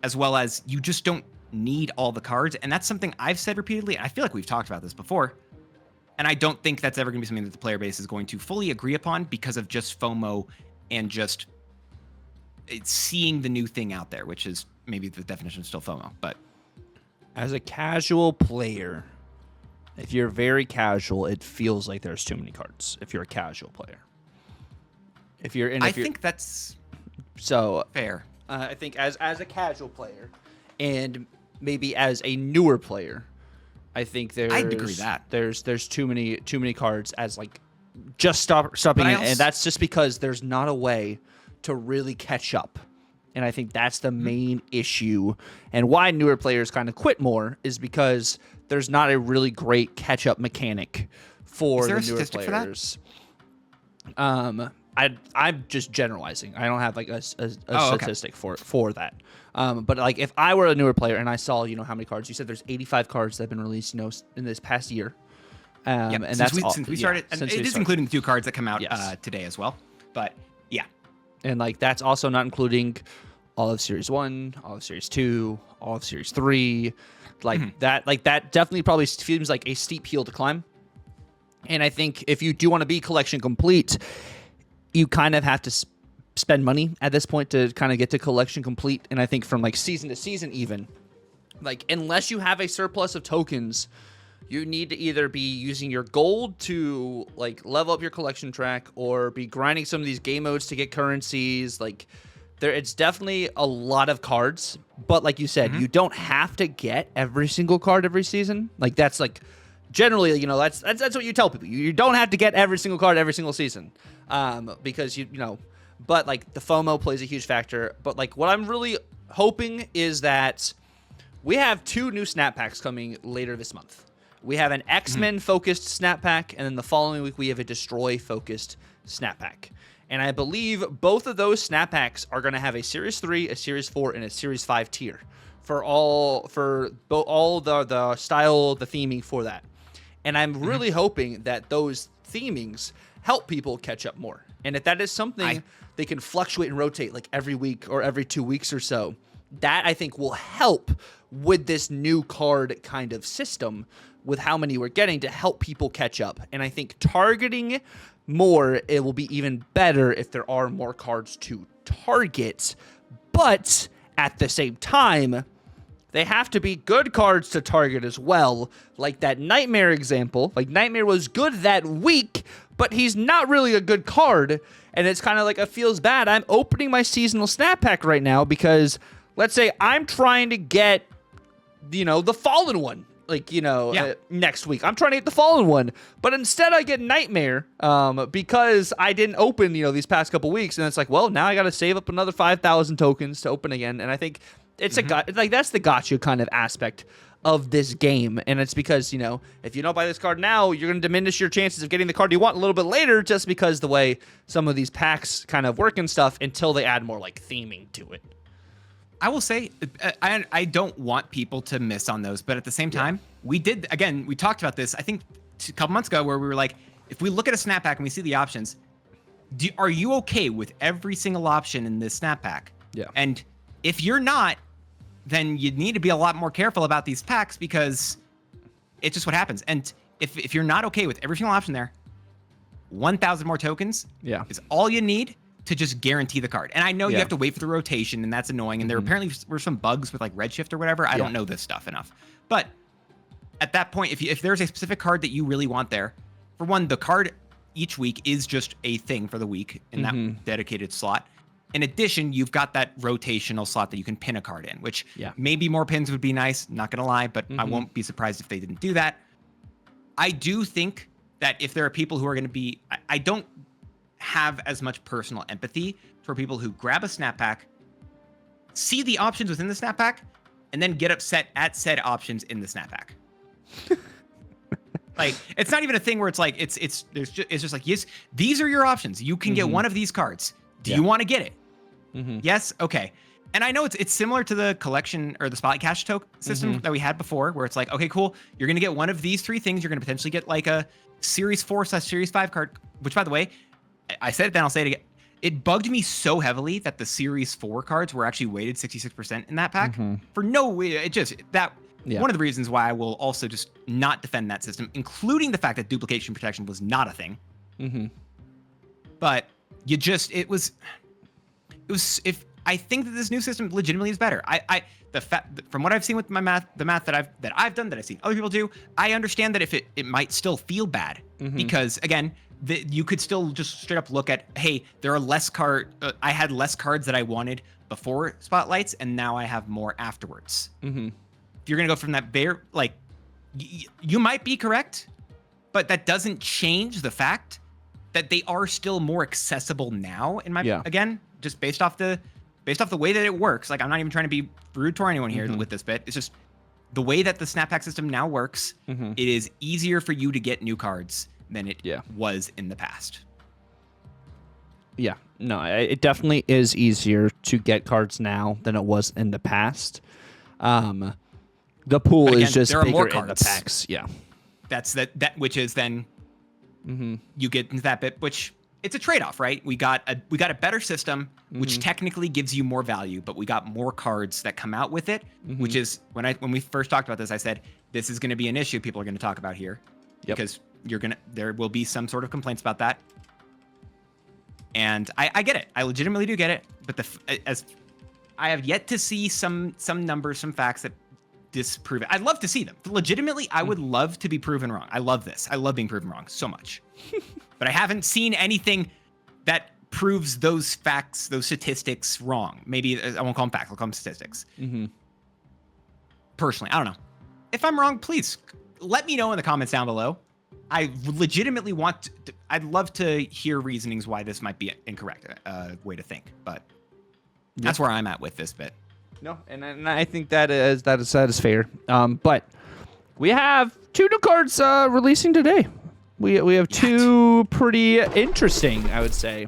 as well as you just don't need all the cards. And that's something I've said repeatedly. And I feel like we've talked about this before. And I don't think that's ever going to be something that the player base is going to fully agree upon because of just FOMO and just seeing the new thing out there, which is maybe the definition of still FOMO. But as a casual player, if you're very casual, it feels like there's too many cards. If you're a casual player, I think that's so fair. I think as a casual player, and maybe as a newer player, I think I'd agree that there's too many cards as just stopping, and that's just because there's not a way to really catch up. And I think that's the main issue, and why newer players kind of quit more is because there's not a really great catch-up mechanic for the newer players. I'm just generalizing. I don't have like a Oh, okay. statistic for that. But like if I were a newer player and I saw, you know, how many cards, you said there's 85 cards that have been released, you know, in this past year. Yeah, And since we started, and it is including the 2 cards that come out today as well. But yeah, and like that's also not including all of Series 1, all of Series 2, all of Series 3. Like that definitely probably seems like a steep hill to climb. And I think if you do want to be collection complete, you kind of have to spend money at this point to kind of get to collection complete. And I think from like season to season, even like unless you have a surplus of tokens, you need to either be using your gold to like level up your collection track or be grinding some of these game modes to get currencies. Like it's definitely a lot of cards, but like you said, you don't have to get every single card every season. Like that's like generally, you know, that's what you tell people. You don't have to get every single card every single season, because you know. But like the FOMO plays a huge factor. But like what I'm really hoping is that we have 2 new snap packs coming later this month. We have an X-Men focused snap pack, and then the following week we have a Destroy focused snap pack. And I believe both of those snap packs are going to have a Series 3, a Series 4, and a Series 5 tier for all the style, the theming for that. And I'm really hoping that those themings help people catch up more. And if that is something they can fluctuate and rotate like every week or every 2 weeks or so, that I think will help with this new card kind of system with how many we're getting to help people catch up. And I think targeting more, it will be even better if there are more cards to target. But at the same time, they have to be good cards to target as well. Like that Nightmare example. Like Nightmare was good that week, but he's not really a good card. And it's kind of like it feels bad. I'm opening my seasonal snap pack right now because let's say I'm trying to get, you know, the Fallen one. Like, you know, next week. I'm trying to get the Fallen one. But instead I get Nightmare because I didn't open, you know, these past couple weeks. And it's like, well, now I got to save up another 5,000 tokens to open again. And I think it's like that's the gotcha kind of aspect of this game. And it's because, you know, if you don't buy this card now, you're going to diminish your chances of getting the card you want a little bit later just because the way some of these packs kind of work and stuff until they add more like theming to it. I will say, I don't want people to miss on those, but at the same time, we talked about this, I think a couple months ago where we were like, if we look at a snap pack and we see the options, are you okay with every single option in this snap pack? Yeah. And if you're not, then you need to be a lot more careful about these packs because it's just what happens. And if you're not okay with every single option there, 1,000 more tokens is all you need to just guarantee the card. And I know you have to wait for the rotation, and that's annoying. And there apparently were some bugs with like redshift or whatever. I don't know this stuff enough. But at that point, if there's a specific card that you really want there, for one, the card each week is just a thing for the week in that dedicated slot. In addition, you've got that rotational slot that you can pin a card in, which maybe more pins would be nice, not going to lie, but I won't be surprised if they didn't do that. I do think that if there are people who are going to be, I don't have as much personal empathy for people who grab a snap pack, see the options within the snap pack, and then get upset at said options in the snap pack. Like, it's not even a thing where it's like, it's just like, yes, these are your options. You can get one of these cards. Do you want to get it? Yes? Okay. And I know it's similar to the collection or the Spotlight Cash token system that we had before, where it's like, okay, cool. You're going to get one of these 3 things. You're going to potentially get like a Series 4/Series 5 card, which, by the way, I said it then, I'll say it again. It bugged me so heavily that the Series 4 cards were actually weighted 66% in that pack. For no way. One of the reasons why I will also just not defend that system, including the fact that duplication protection was not a thing. But I think that this new system legitimately is better. From what I've seen with the math that I've done, that I've seen other people do, I understand that if it might still feel bad because again, you could still just straight up look at, hey, there are less I had less cards that I wanted before Spotlights, and now I have more afterwards. If you're gonna go from that like, you might be correct, but that doesn't change the fact that they are still more accessible now. Again, just based off the way that it works. Like, I'm not even trying to be rude to anyone here with this bit. It's just the way that the snap pack system now works. It is easier for you to get new cards than it was in the past. Yeah, no, it definitely is easier to get cards now than it was in the past. The pool But again, is just there are bigger more in the cards. packs. Yeah. That's that which is then you get into that bit, which it's a trade-off, right? We got a better system, which technically gives you more value, but we got more cards that come out with it, which is when we first talked about this, I said this is going to be an issue people are going to talk about here, because there will be some sort of complaints about that. And I get it. I legitimately do get it. But as I have yet to see some numbers, some facts that disprove it. I'd love to see them. Legitimately, I would love to be proven wrong. I love this. I love being proven wrong so much. But I haven't seen anything that proves those facts, those statistics wrong. Maybe I won't call them facts. I'll call them statistics. Personally, I don't know. If I'm wrong, please let me know in the comments down below. I legitimately I'd love to hear reasonings why this might be incorrect way to think, but that's where I'm at with this bit. No, and I think that is fair. But we have 2 new cards releasing today. We have 2 pretty interesting, I would say,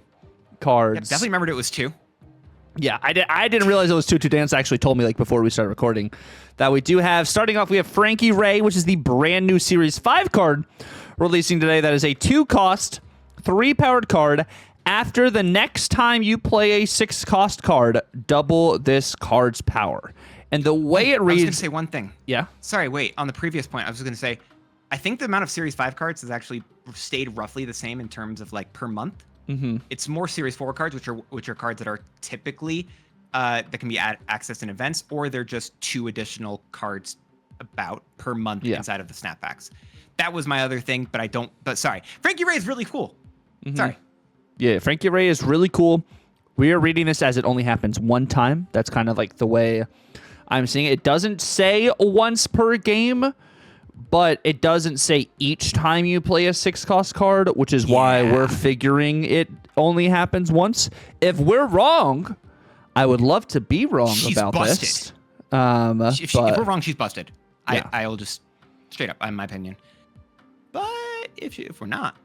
cards. Yeah, definitely remembered it was 2. Yeah, I didn't realize it was 2. Dance actually told me like before we started recording that we do have. Starting off, we have Frankie Ray, which is the brand new Series 5 card releasing today. That is a 2-cost, 3-powered card. After the next time you play a 6-cost card, double this card's power. And the way it reads... I was going to say one thing. Yeah? Sorry, wait. On the previous point, I was going to say, I think the amount of Series 5 cards has actually stayed roughly the same in terms of like per month. It's more Series 4 cards, which are cards that are typically that can be accessed in events, or they're just 2 additional cards about per month inside of the snapbacks. That was my other thing, but sorry. Frankie Ray is really cool. Sorry. Yeah, Frankie Ray is really cool. We are reading this as it only happens one time. That's kind of like the way I'm seeing it. It doesn't say once per game, but it doesn't say each time you play a 6-cost card, which is why we're figuring it only happens once. If we're wrong, I would love to be wrong about this. If we're wrong, she's busted. I will just straight up, in my opinion. But if we're not.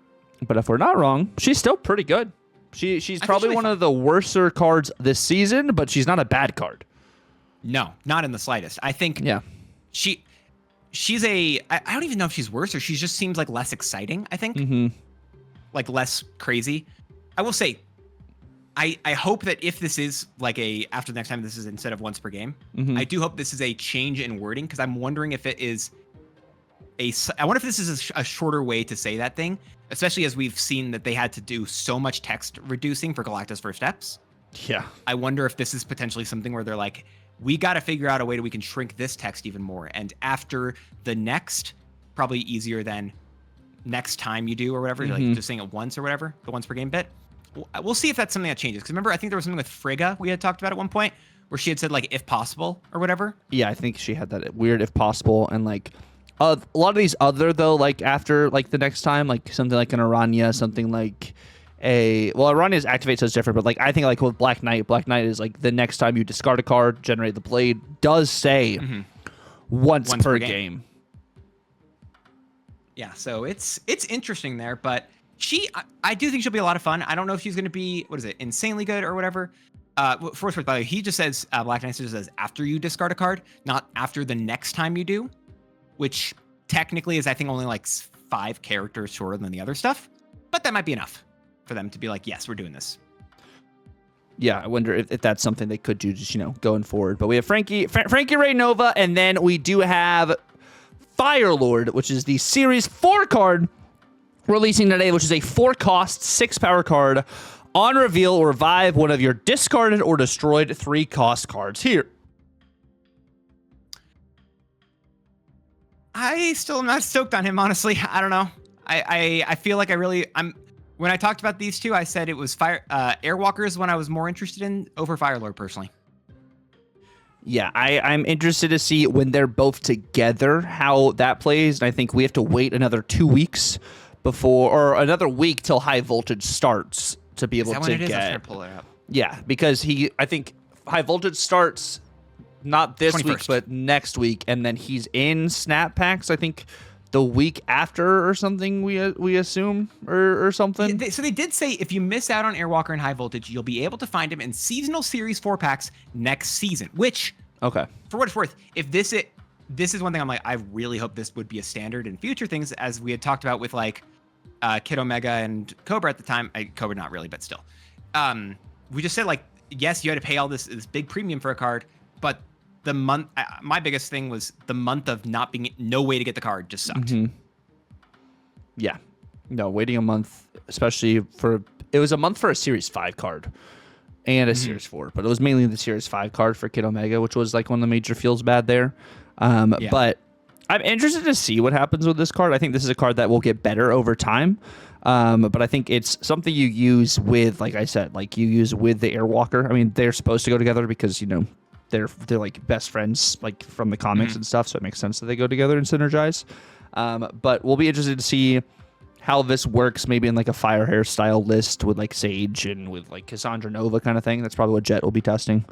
But if we're not wrong, she's still pretty good. She's probably one of the worser cards this season, but she's not a bad card. No, not in the slightest. I think she's I don't even know if she's worse, or she just seems like less exciting, I think. Like less crazy. I will say, I hope that if this is like after the next time this is instead of once per game, I do hope this is a change in wording, because I'm wondering if it is I wonder if this is a shorter way to say that thing, especially as we've seen that they had to do so much text reducing for Galactus First Steps. Yeah. I wonder if this is potentially something where they're like, we got to figure out a way that we can shrink this text even more. And after the next, probably easier than next time you do or whatever, like just saying it once or whatever, the once per game bit. We'll see if that's something that changes. Because remember, I think there was something with Frigga we had talked about at one point where she had said like, if possible or whatever. Yeah, I think she had that weird if possible. And like, a lot of these other, though, like after like the next time, like something like an Aranya, something like Aranya's activate, so it's different, but like I think like with Black Knight is like the next time you discard a card, generate the blade, does say once per game. Yeah, so it's interesting there, but I do think she'll be a lot of fun. I don't know if she's going to be, insanely good or whatever. First, by the way, he just says, Black Knight just says after you discard a card, not after the next time you do. Which technically is, I think, only like 5 characters shorter than the other stuff. But that might be enough for them to be like, yes, we're doing this. Yeah, I wonder if that's something they could do just, going forward. But we have Frankie Ray Nova, and then we do have Firelord, which is the Series 4 card releasing today, which is a 4-cost, 6-power card. On reveal, revive one of your discarded or destroyed 3-cost cards here. I still am not stoked on him, honestly. I don't know. I feel like when I talked about these two, I said it was Airwalkers when I was more interested in over Firelord personally. Yeah, I'm interested to see when they're both together how that plays, and I think we have to wait another 2 weeks or another week till High Voltage starts to be able to get. I'm trying to pull it up. Yeah, because I think High Voltage starts not this 21st. Week, but next week, and then he's in Snap Packs, I think, the week after or something. We assume or something. So they did say if you miss out on Airwalker and High Voltage, you'll be able to find him in seasonal series 4-packs next season. Which, okay, for what it's worth, if this is one thing I'm like, I really hope this would be a standard in future things, as we had talked about with like Kid Omega and Cobra at the time. Cobra not really, but still. We just said like, yes, you had to pay all this big premium for a card, but the month, my biggest thing was the month of no way to get the card just sucked. Mm-hmm. Yeah, no, waiting a month, especially it was a month for a Series 5 card and a Series 4, but it was mainly the Series 5 card for Kid Omega, which was like one of the major feels bad there. But I'm interested to see what happens with this card. I think this is a card that will get better over time. But I think it's something you use with, like I said, like you use with the Airwalker. I mean, they're supposed to go together because, you know, they're like best friends, like from the comics and stuff. So it makes sense that they go together and synergize. But we'll be interested to see how this works, maybe in like a Fire hairstyle list with like Sage and with like Cassandra Nova kind of thing. That's probably what Jet will be testing.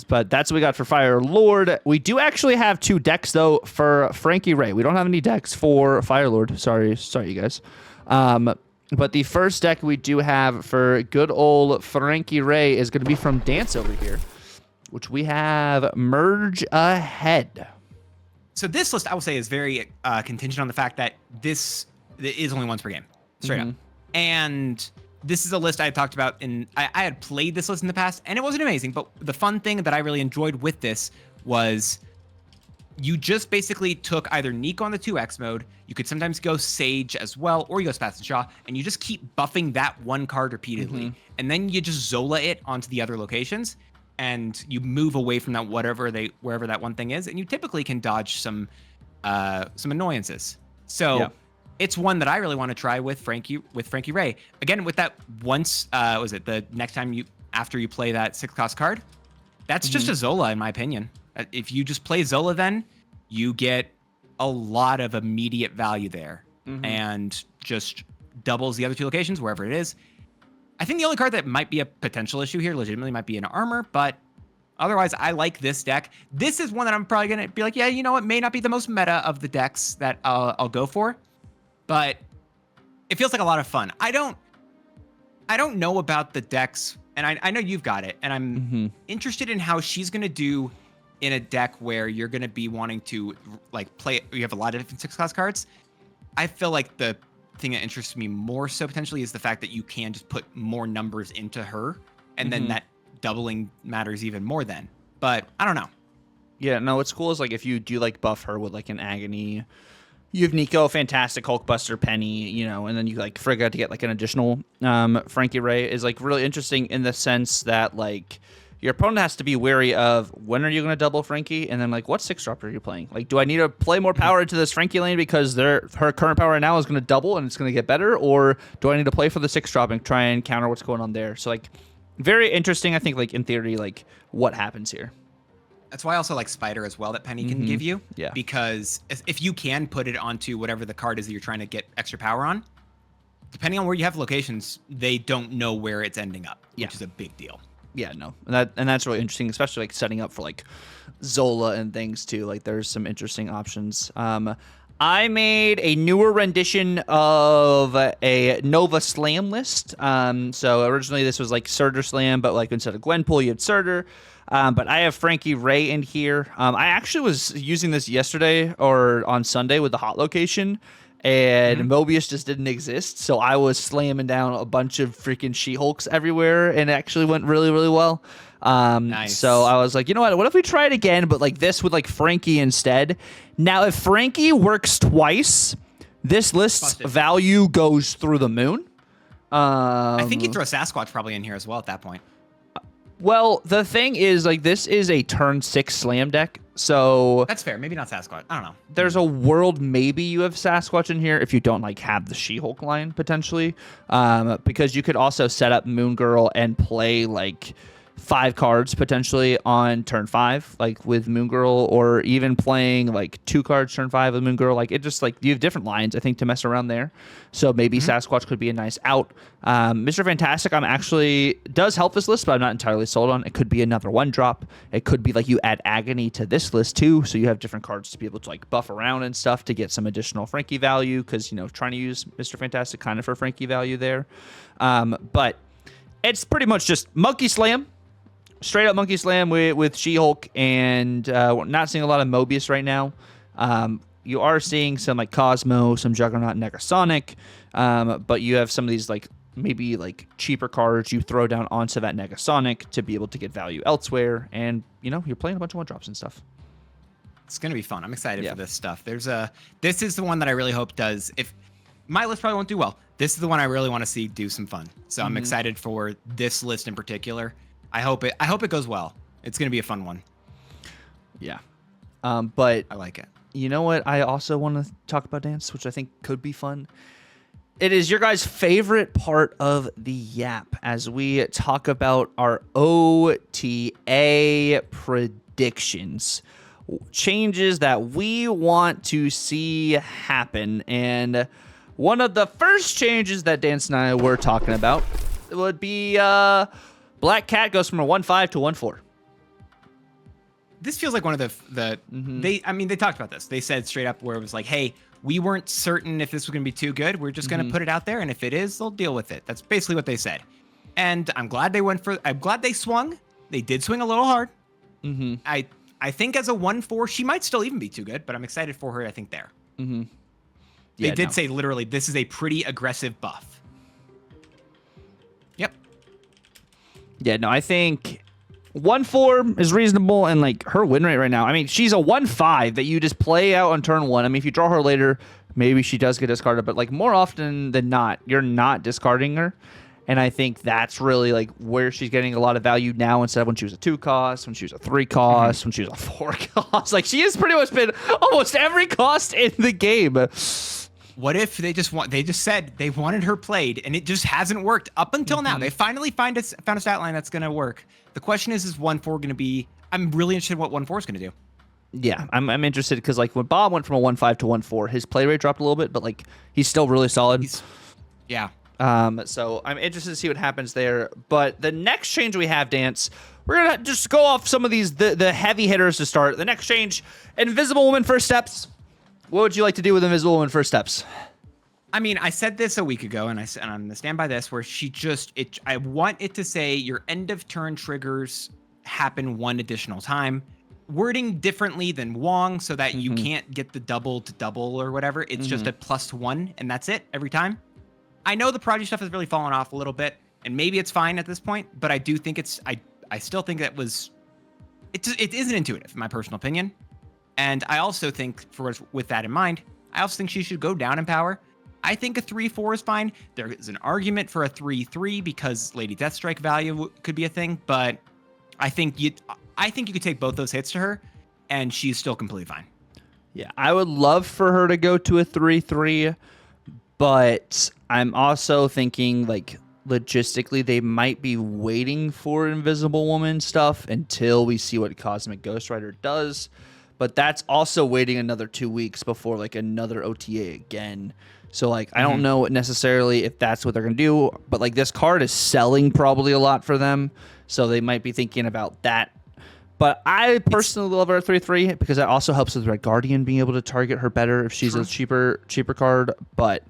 But that's what we got for Fire Lord. We do actually have 2 decks, though, for Frankie Ray. We don't have any decks for Fire Lord. Sorry, you guys. But the first deck we do have for good old Frankie Ray is going to be from Dance over here, which we have Merge Ahead. So this list, I will say, is very contingent on the fact that this is only once per game, straight up. And this is a list I had talked about I had played this list in the past, and it wasn't amazing, but the fun thing that I really enjoyed with this was you just basically took either Nico on the 2X mode, you could sometimes go Sage as well, or you go Spaz and Shaw, and you just keep buffing that one card repeatedly, and then you just Zola it onto the other locations, and you move away from that wherever that one thing is, and you typically can dodge some annoyances. So it's one that I really want to try with Frankie Ray. Again, with that once, was it the next time after you play that 6-cost card? That's just a Zola, in my opinion. If you just play Zola, then you get a lot of immediate value there, and just doubles the other 2 locations wherever it is. I think the only card that might be a potential issue here, legitimately, might be an armor, but otherwise, I like this deck. This is one that I'm probably gonna be like, yeah, you know what, may not be the most meta of the decks that I'll go for, but it feels like a lot of fun. I don't know about the decks, and I know you've got it, and I'm interested in how she's gonna do in a deck where you're gonna be wanting to like play. You have a lot of different 6-cost cards. I feel like the thing that interests me more so potentially is the fact that you can just put more numbers into her, and then that doubling matters even more then. But I don't know. Yeah, no, what's cool is like if you do like buff her with like an Agony, you have Nico, fantastic, Hulkbuster, Penny, you know, and then you like Frigga to get like an additional Frankie Ray is like really interesting in the sense that like your opponent has to be wary of when are you going to double Frankie, and then like what 6-drop are you playing? Like, do I need to play more power into this Frankie lane because her current power right now is going to double and it's going to get better, or do I need to play for the 6-drop and try and counter what's going on there? So like very interesting, I think, like in theory, like what happens here. That's why I also like Spider as well that Penny can give you. Yeah. Because if you can put it onto whatever the card is that you're trying to get extra power on, depending on where you have locations, they don't know where it's ending up, which is a big deal. Yeah, no, and that's really interesting, especially like setting up for like Zola and things too. Like there's some interesting options. I made a newer rendition of a Nova Slam list. So originally this was like Surtur Slam, but like instead of Gwenpool, you had Surtur. But I have Frankie Ray in here. I actually was using this yesterday or on Sunday with the hot location, and Mobius just didn't exist. So I was slamming down a bunch of freaking She-Hulks everywhere, and it actually went really, really well. Nice. So I was like, you know what if we try it again, but like this with like Frankie instead? Now, if Frankie works twice, this list's value goes through the moon. I think you'd throw Sasquatch probably in here as well at that point. Well, the thing is, like, this is a turn 6 slam deck, so that's fair. Maybe not Sasquatch. I don't know. There's a world maybe you have Sasquatch in here if you don't like have the She-Hulk line potentially, because you could also set up Moon Girl and play like 5 cards potentially on turn 5, like with Moon Girl, or even playing like 2 cards turn 5 with Moon Girl. Like it just like you have different lines, I think, to mess around there. So maybe Sasquatch could be a nice out. Mr. Fantastic, I'm actually does help this list, but I'm not entirely sold on. It could be another 1-drop. It could be like you add Agony to this list too, so you have different cards to be able to like buff around and stuff to get some additional Frankie value, because trying to use Mr. Fantastic kind of for Frankie value there. But it's pretty much just Monkey Slam. Straight up Monkey Slam with She-Hulk, and we're not seeing a lot of Mobius right now. You are seeing some like Cosmo, some Juggernaut, and Negasonic, but you have some of these like maybe like cheaper cards you throw down onto that Negasonic to be able to get value elsewhere, and you're playing a bunch of 1-drops and stuff. It's gonna be fun. I'm excited for this stuff. This is the one that I really hope does. If my list probably won't do well, this is the one I really want to see do some fun. So I'm excited for this list in particular. I hope it goes well. It's gonna be a fun one. Yeah, but I like it. You know what? I also want to talk about dance, which I think could be fun. It is your guys' favorite part of the Yap as we talk about our OTA predictions, changes that we want to see happen. And one of the first changes that Dance and I were talking about would be Black Cat goes from a 1/5 to 1/4. This feels like one of the they talked about this. They said straight up where it was like, hey, we weren't certain if this was going to be too good. We're just going to put it out there, and if it is, they'll deal with it. That's basically what they said. And I'm glad they swung. They did swing a little hard. I think as a 1/4, she might still even be too good, but I'm excited for her, I think, there. They did say literally, this is a pretty aggressive buff. Yep. Yeah, no, I think 1/4 is reasonable, and like her win rate right now, I mean, she's a 1/5 that you just play out on turn 1. I mean, if you draw her later, maybe she does get discarded, but like more often than not, you're not discarding her. And I think that's really like where she's getting a lot of value now, instead of when she was a 2 cost, when she was a 3 cost, when she was a 4 cost. Like she has pretty much been almost every cost in the game. What if they just said they wanted her played, and it just hasn't worked up until now? They finally found a stat line that's going to work. The question is 1/4 going to be? I'm really interested in what 1/4 is going to do. Yeah, I'm interested because like when Bob went from a 1/5 to 1/4, his play rate dropped a little bit, but like he's still really solid. Yeah. So I'm interested to see what happens there. But the next change we have, Dance, we're gonna just go off some of these the heavy hitters to start. The next change, Invisible Woman First Steps. What would you like to do with Invisible Woman First Steps? I mean, I said this a week ago, and I'm gonna stand by this, where I want it to say your end of turn triggers happen 1 additional time. Wording differently than Wong, so that you can't get the double to double or whatever. It's just a +1, and that's it every time. I know the Prodigy stuff has really fallen off a little bit, and maybe it's fine at this point, but I do think I still think it isn't intuitive, in my personal opinion. And I also think, with that in mind, I also think she should go down in power. I think a 3/4 is fine. There is an argument for a 3/3 because Lady Deathstrike value could be a thing, but I think you could take both those hits to her, and she's still completely fine. Yeah, I would love for her to go to a 3/3, but I'm also thinking like logistically they might be waiting for Invisible Woman stuff until we see what Cosmic Ghost Rider does. But that's also waiting another 2 weeks before like another OTA again. So like I don't know necessarily if that's what they're gonna do, but like this card is selling probably a lot for them, so they might be thinking about that. But I personally love her at 3/3 because that also helps with Red Guardian being able to target her better if she's a cheaper card. But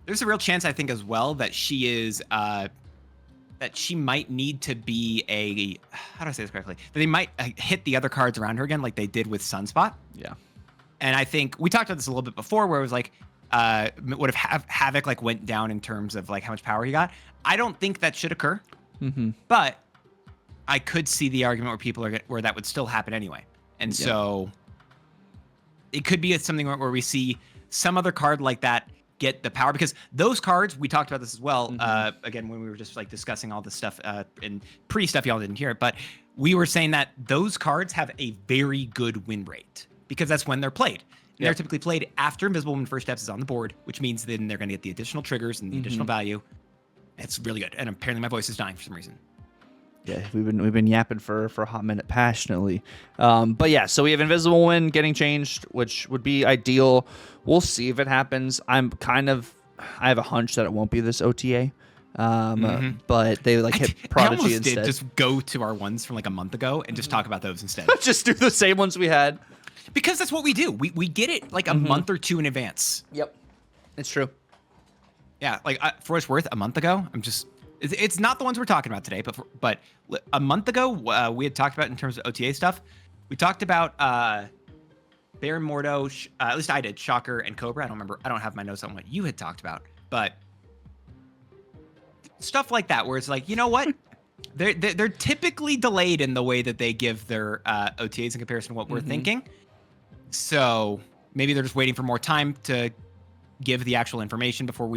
there's a real chance, I think, as well, that she is that she might need to be how do I say this correctly? That they might hit the other cards around her again, like they did with Sunspot. Yeah. And I think we talked about this a little bit before, where it was like, what if Havoc like went down in terms of like how much power he got? I don't think that should occur, but I could see the argument where that would still happen anyway. And so it could be something where we see some other card like that get the power, because those cards, we talked about this as well, again, when we were just like discussing all this stuff and pre-stuff, y'all didn't hear it, but we were saying that those cards have a very good win rate because that's when they're played. And they're typically played after Invisible Woman First Steps is on the board, which means then they're going to get the additional triggers and the additional value. It's really good. And apparently my voice is dying for some reason. Yeah, we've been yapping for a hot minute passionately. But yeah, so we have Invisible Wind getting changed, which would be ideal. We'll see if it happens. I have a hunch that it won't be this OTA. But they like hit I Prodigy almost instead. did just go to our ones from like a month ago and just talk about those instead. Just do the same ones we had. Because that's what we do. We get it like a month or two in advance. Yep, it's true. Yeah, like for what it's worth, a month ago, it's not the ones we're talking about today, but a month ago, we had talked about in terms of OTA stuff. We talked about Baron Mordo, at least I did, Shocker and Cobra. I don't remember. I don't have my notes on what you had talked about, but stuff like that, where it's like, you know what? They're typically delayed in the way that they give their OTAs in comparison to what we're thinking. So maybe they're just waiting for more time to give the actual information before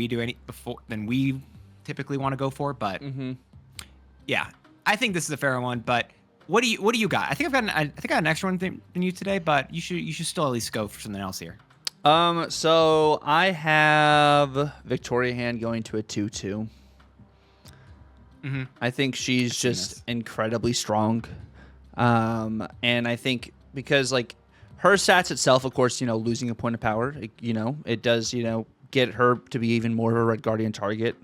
than we typically want to go for. But yeah, I think this is a fair one. But what do you got? I think I got an extra one than you today, but you should still at least go for something else here. So I have Victoria Hand going to a 2/2. I think she's just incredibly strong. And I think because like her stats itself, of course, losing a point of power, it does, get her to be even more of a Red Guardian target.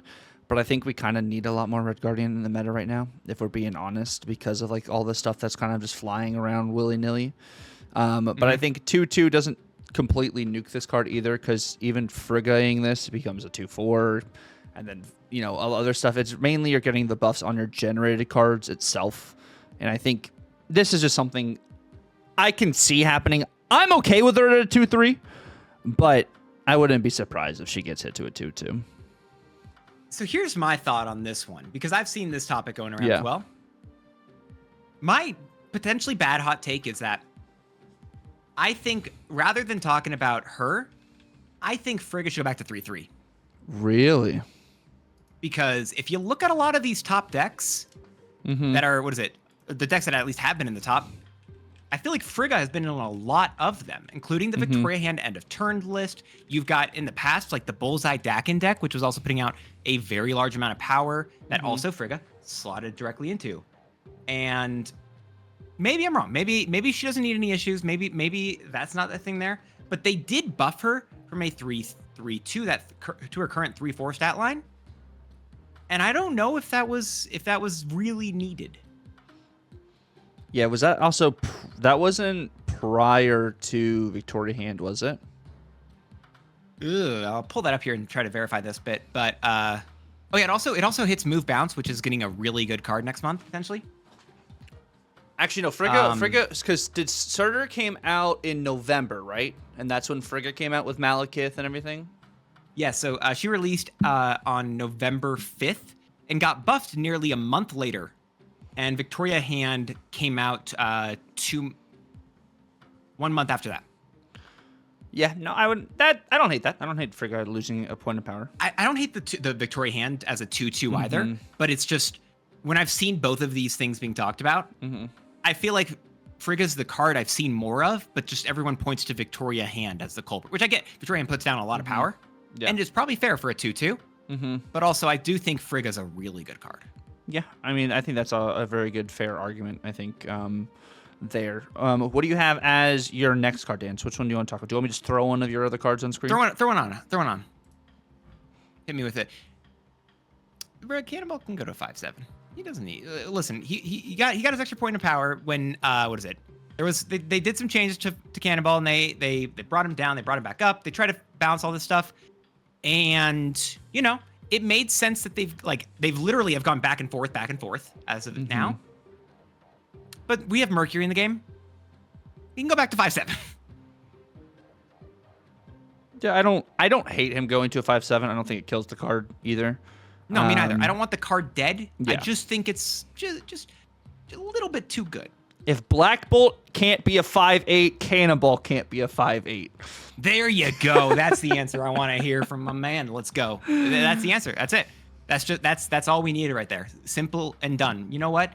But I think we kind of need a lot more Red Guardian in the meta right now, if we're being honest, because of like all the stuff that's kind of just flying around willy-nilly. But I think 2/2 doesn't completely nuke this card either, because even Friggaing this becomes a 2/4, and then all other stuff. It's mainly you're getting the buffs on your generated cards itself, and I think this is just something I can see happening. I'm okay with her at a 2/3, but I wouldn't be surprised if she gets hit to a 2/2. So here's my thought on this one, because I've seen this topic going around as well. My potentially bad hot take is that I think rather than talking about her, I think Frigga should go back to 3/3. Really? Because if you look at a lot of these top decks that are, the decks that at least have been in the top, I feel like Frigga has been in a lot of them, including the Victoria Hand end of turn list. You've got in the past, like the Bullseye Dakin deck, which was also putting out a very large amount of power that also Frigga slotted directly into. And maybe I'm wrong. Maybe she doesn't need any issues. Maybe that's not the thing there. But they did buff her from a 3/3 to her current 3/4 stat line. And I don't know if that was really needed. Yeah, was that also that wasn't prior to Victoria Hand, was it? I'll pull that up here and try to verify this bit. But oh yeah, it also hits Move Bounce, which is getting a really good card next month potentially. Actually, no, Frigga, because Surtur came out in November, right? And that's when Frigga came out with Malekith and everything. Yeah, so she released on November 5th and got buffed nearly a month later. And Victoria Hand came out 1 month after that. Yeah, no, I don't hate that. I don't hate Frigga losing a point of power. I don't hate the Victoria Hand as a 2/2 either, but it's just when I've seen both of these things being talked about, I feel like Frigga's the card I've seen more of, but just everyone points to Victoria Hand as the culprit, which I get. Victoria Hand puts down a lot of power, and it's probably fair for a 2/2, but also I do think Frigga's a really good card. Yeah, I mean, I think that's a very good, fair argument, I think, there. What do you have as your next card, Dan? So which one do you want to talk about? Do you want me to just throw one of your other cards on screen? Throw one on. Hit me with it. Cannonball can go to 5/7. He doesn't need. Listen, he got his extra point of power when they did some changes to Cannonball, and they brought him down, they brought him back up, they tried to balance all this stuff, and it made sense that they've literally have gone back and forth as of now. But we have Mercury in the game. He can go back to 5/7. Yeah, I don't hate him going to a 5/7. I don't think it kills the card either. No, me neither. I don't want the card dead. Yeah. I just think it's just a little bit too good. If Black Bolt can't be a 5/8, Cannonball can't be a 5/8. There you go. That's the answer I want to hear from my man. Let's go. That's the answer. That's it. That's all we needed right there. Simple and done. You know what?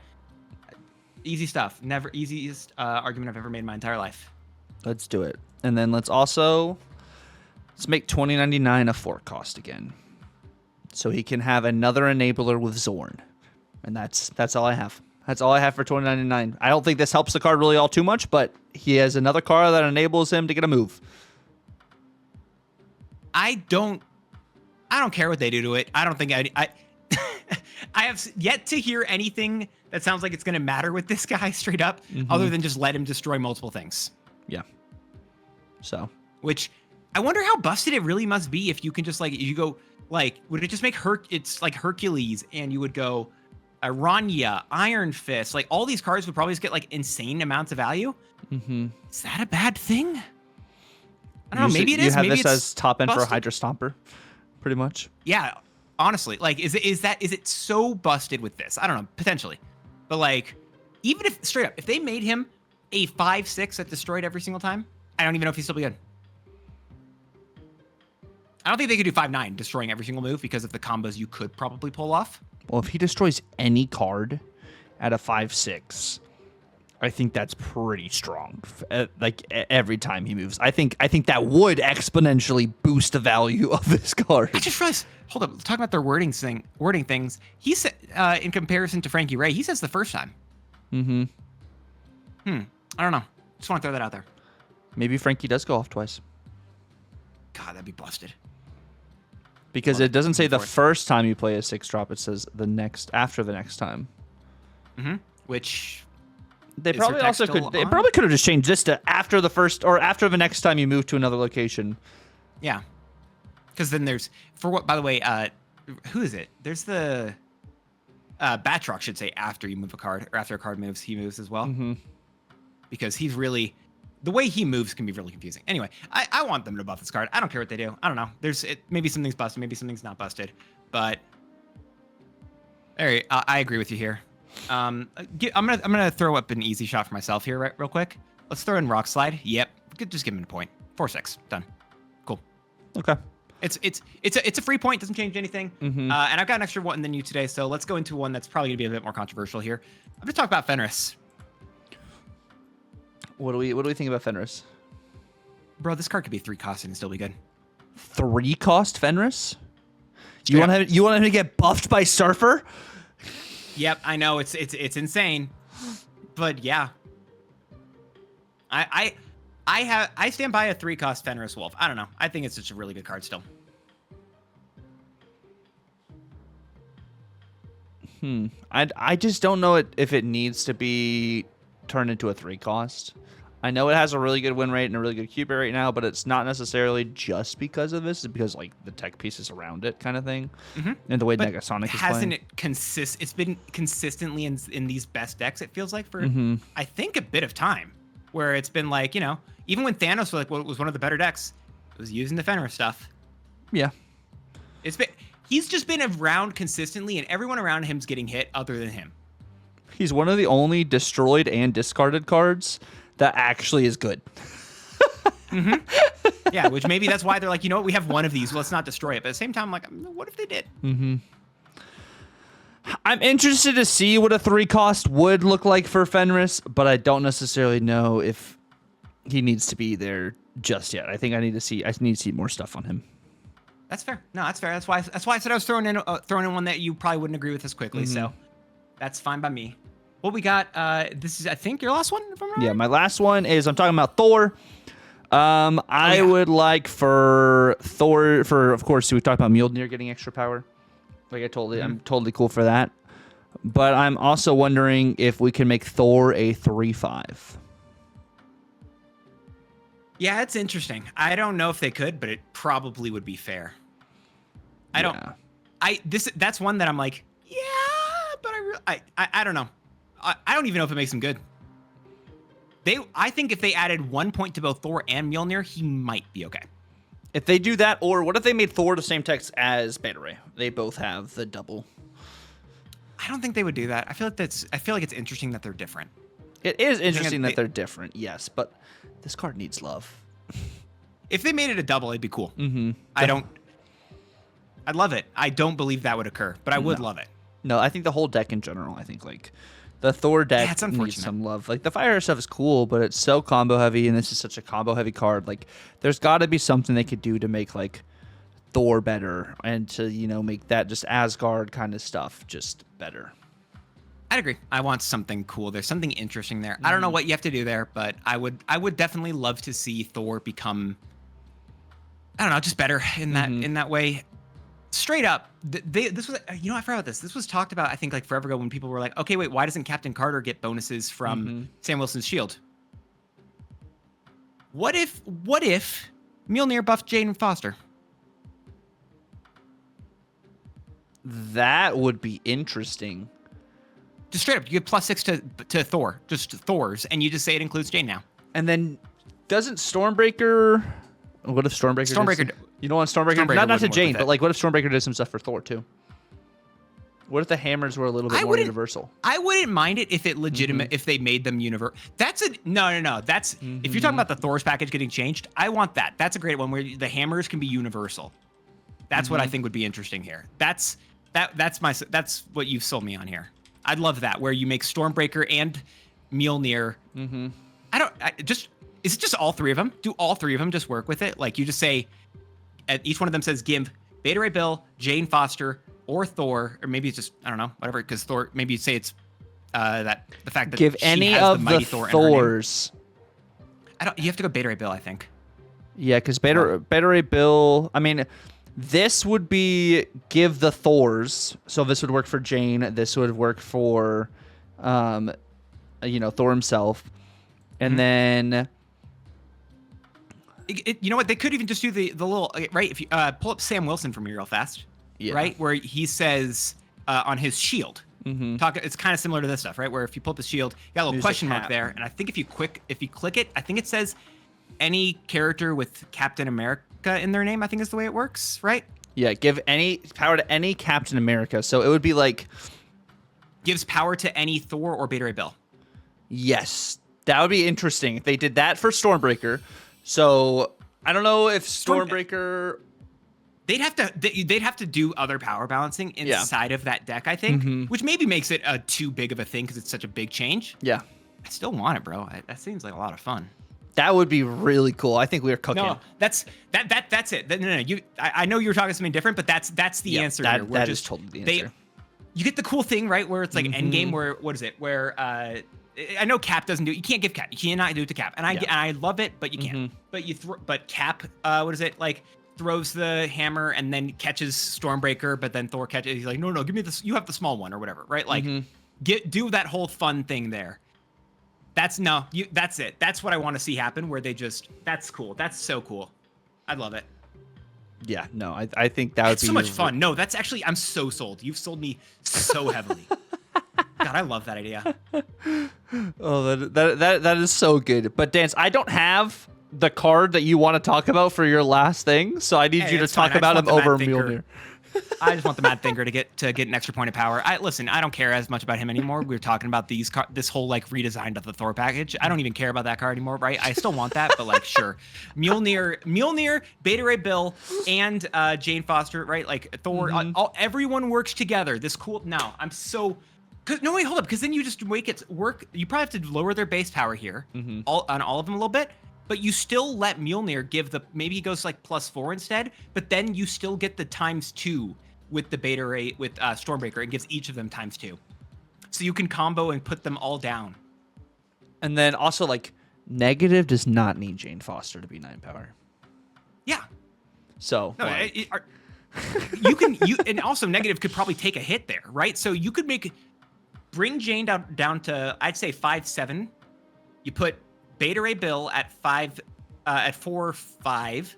Easy stuff. Never easiest argument I've ever made in my entire life. Let's do it. And then let's make 2099 a 4 cost again, so he can have another enabler with Zorn. And that's all I have. That's all I have for 2099. I don't think this helps the card really all too much, but he has another card that enables him to get a move. I don't care what they do to it. I don't think I I have yet to hear anything that sounds like it's going to matter with this guy straight up, other than just let him destroy multiple things. Yeah. So. Which I wonder how busted it really must be if you can just like, you go like, would it just make it's like Hercules and you would go Rania, Iron Fist, like all these cards would probably just get like insane amounts of value. Is that a bad thing? I don't know. Maybe it is. You have maybe this as top end for a Hydra Stomper, pretty much. Yeah. Honestly, like, is it so busted with this? I don't know, potentially. But like, even if straight up, if they made him a 5/6 that destroyed every single time, I don't even know if he'd still be good. I don't think they could do 5/9 destroying every single move because of the combos you could probably pull off. Well, if he destroys any card at a 5/6, I think that's pretty strong. Like every time he moves, I think that would exponentially boost the value of this card. I just realized. Hold up, talking about their wording things. He said in comparison to Frankie Ray, he says the first time. I don't know. Just want to throw that out there. Maybe Frankie does go off twice. God, that'd be busted. Because it doesn't say the first time you play a 6-drop. It says after the next time. Which. They probably also could. They probably could have just changed this to after the first or after the next time you move to another location. Yeah, because then there's by the way, who is it? There's the Batroc should say after you move a card or after a card moves, he moves as well. Because he's really the way he moves can be really confusing. Anyway, I want them to buff this card. I don't care what they do. I don't know. Maybe something's busted, maybe something's not busted, but I agree with you here. I'm gonna throw up an easy shot for myself here, real quick. Let's throw in Rock Slide. Yep, just give him a point. 4/6, done. Cool. Okay. It's a free point. Doesn't change anything. And I've got an extra one than you today, so let's go into one that's probably gonna be a bit more controversial here. I'm gonna talk about Fenris. What do we think about Fenris? Bro, this card could be 3 cost and still be good. 3 cost Fenris? You want him to get buffed by Surfer? Yep, I know it's insane, but yeah, I stand by a 3 cost Fenris Wolf. I don't know. I think it's just a really good card still. I just don't know if it needs to be turned into a 3 cost. I know it has a really good win rate and a really good Q rate right now, but it's not necessarily just because of this. It's because like the tech pieces around it, kind of thing, and the way Negasonic is playing. It's been consistently in these best decks. It feels like for I think a bit of time, where it's been like even when Thanos was one of the better decks, it was using the Fenris stuff. Yeah, he's just been around consistently, and everyone around him's getting hit other than him. He's one of the only destroyed and discarded cards that actually is good. Yeah, which maybe that's why they're like, we have one of these. Let's not destroy it. But at the same time, I'm like, what if they did? I'm interested to see what a 3 cost would look like for Fenris, but I don't necessarily know if he needs to be there just yet. I think I need to see more stuff on him. That's fair. No, that's fair. That's why I said I was throwing in one that you probably wouldn't agree with as quickly. So that's fine by me. What we got? This is, I think, your last one, if I'm right? Yeah, my last one is I'm talking about Thor. I would like for Thor, of course, we talked about Mjolnir getting extra power. Like I'm totally cool for that. But I'm also wondering if we can make Thor a 3/5. Yeah, it's interesting. I don't know if they could, but it probably would be fair. That's one that I'm like, yeah, but I don't know. I don't even know if it makes him good. I think if they added 1 point to both Thor and Mjolnir, he might be okay. If they do that, or what if they made Thor the same text as Beta Ray? They both have the double. I don't think they would do that. I feel like it's interesting that they're different. It is interesting that they're different, yes, but this card needs love. If they made it a double, it'd be cool. I'd love it. I don't believe that would occur, but I would love it. No, I think the whole deck in general, I think like the Thor deck needs some love. Like the fire stuff is cool, but it's so combo heavy, and this is such a combo heavy card. Like there's got to be something they could do to make like Thor better and to make that just Asgard kind of stuff just better. I'd agree. I want something cool. There's something interesting there. I don't know what you have to do there, but I would definitely love to see Thor become, I don't know, just better in that way. Straight up, this was, you know, I forgot about this. This was talked about, I think, like forever ago when people were like, okay, wait, why doesn't Captain Carter get bonuses from Sam Wilson's shield? What if Mjolnir buffed Jane Foster? That would be interesting. Just straight up, you get +6 to Thor, just Thor's, and you just say it includes Jane now. And then doesn't Stormbreaker? What if Stormbreaker? You don't want Stormbreaker not to Jane, but like, what if Stormbreaker did some stuff for Thor too? What if the hammers were a little bit more universal? I wouldn't mind it if it legitimate if they made them universal. That's a no. That's if you're talking about the Thor's package getting changed, I want that. That's a great one where the hammers can be universal. That's what I think would be interesting here. That's what you've sold me on here. I'd love that, where you make Stormbreaker and Mjolnir. Is it just all three of them? Do all three of them just work with it? Like, you just say, each one of them says give Beta Ray Bill, Jane Foster, or Thor, or maybe it's just, I don't know, whatever, because Thor, maybe you say it's the fact that give she any has of the mighty the Thor Thors. You have to go Beta Ray Bill, I think. Yeah, because Beta Ray Bill, I mean, this would be give the Thors. So this would work for Jane. This would work for, you know, Thor himself. And then... you know what? They could even just do the little, right? If you pull up Sam Wilson for me real fast, right? Where he says on his shield, it's kind of similar to this stuff, right? Where if you pull up the shield, you got a little question mark there. And I think if you click it, I think it says any character with Captain America in their name, I think is the way it works, right? Yeah, give any power to any Captain America. So it would be like... Gives power to any Thor or Beta Ray Bill. Yes. That would be interesting if they did that for Stormbreaker. So I don't know if Stormbreaker... They'd have to do other power balancing inside of that deck, I think, which maybe makes it too big of a thing because it's such a big change. Yeah. I still want it, bro. That seems like a lot of fun. That would be really cool. I think we are cooking. No, that's it. No. I know you were talking something different, but that's the answer here. That is totally the answer. You get the cool thing, right? Where it's like Endgame, where what is it? Where I know Cap doesn't do it. You can't give Cap. You cannot do it to Cap, and I love it, but you can't. But Cap, what is it like? Throws the hammer and then catches Stormbreaker, but then Thor catches. He's like, no, give me this. You have the small one or whatever, right? Like, do that whole fun thing there. That's it. That's what I want to see happen, where they just, that's cool. That's so cool. I love it. Yeah, no, I think that would be so much fun. No, that's actually, I'm so sold. You've sold me so heavily. God, I love that idea. Oh, that is so good. But Dance, I don't have the card that you want to talk about for your last thing, so I need you to talk about him over Mjolnir. I just want the Mad Thinker to get an extra point of power. Listen, I don't care as much about him anymore. We were talking about this whole like redesign of the Thor package. I don't even care about that card anymore, right? I still want that, but like, sure. Mjolnir, Beta Ray Bill, and Jane Foster, right? Like Thor, everyone works together. This cool. Now I'm so. No, wait, hold up, because then you just make it work. You probably have to lower their base power here, on all of them a little bit. But you still let Mjolnir give maybe he goes like +4 instead, but then you still get the ×2 with the Beta Ray, with Stormbreaker. It gives each of them ×2. So you can combo and put them all down. And then also, like, Negative does not need Jane Foster to be 9 power. Yeah. So. No, like... and also Negative could probably take a hit there, right? So you could bring Jane down to, I'd say 5/7. You put Beta Ray Bill at 4/5.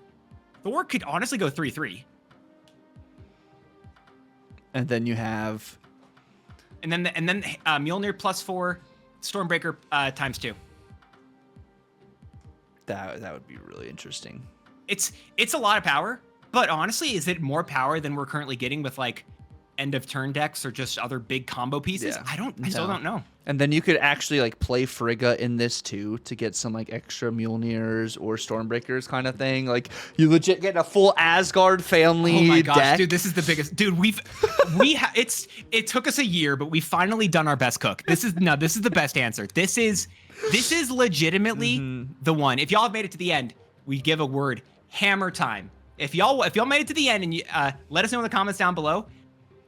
Thor could honestly go 3/3. And then you have, and then Mjolnir +4, Stormbreaker ×2. That would be really interesting. It's a lot of power, but honestly, is it more power than we're currently getting with like end of turn decks or just other big combo pieces? Yeah. I still don't know. And then you could actually like play Frigga in this too to get some like extra Mjolnirs or Stormbreakers kind of thing. Like you legit get a full Asgard family deck. Oh my gosh, dude, this is the biggest. Dude, it took us a year, but we've finally done our best cook. This is the best answer. This is legitimately the one. If y'all have made it to the end, we give a word: hammer time. If y'all made it to the end and you let us know in the comments down below.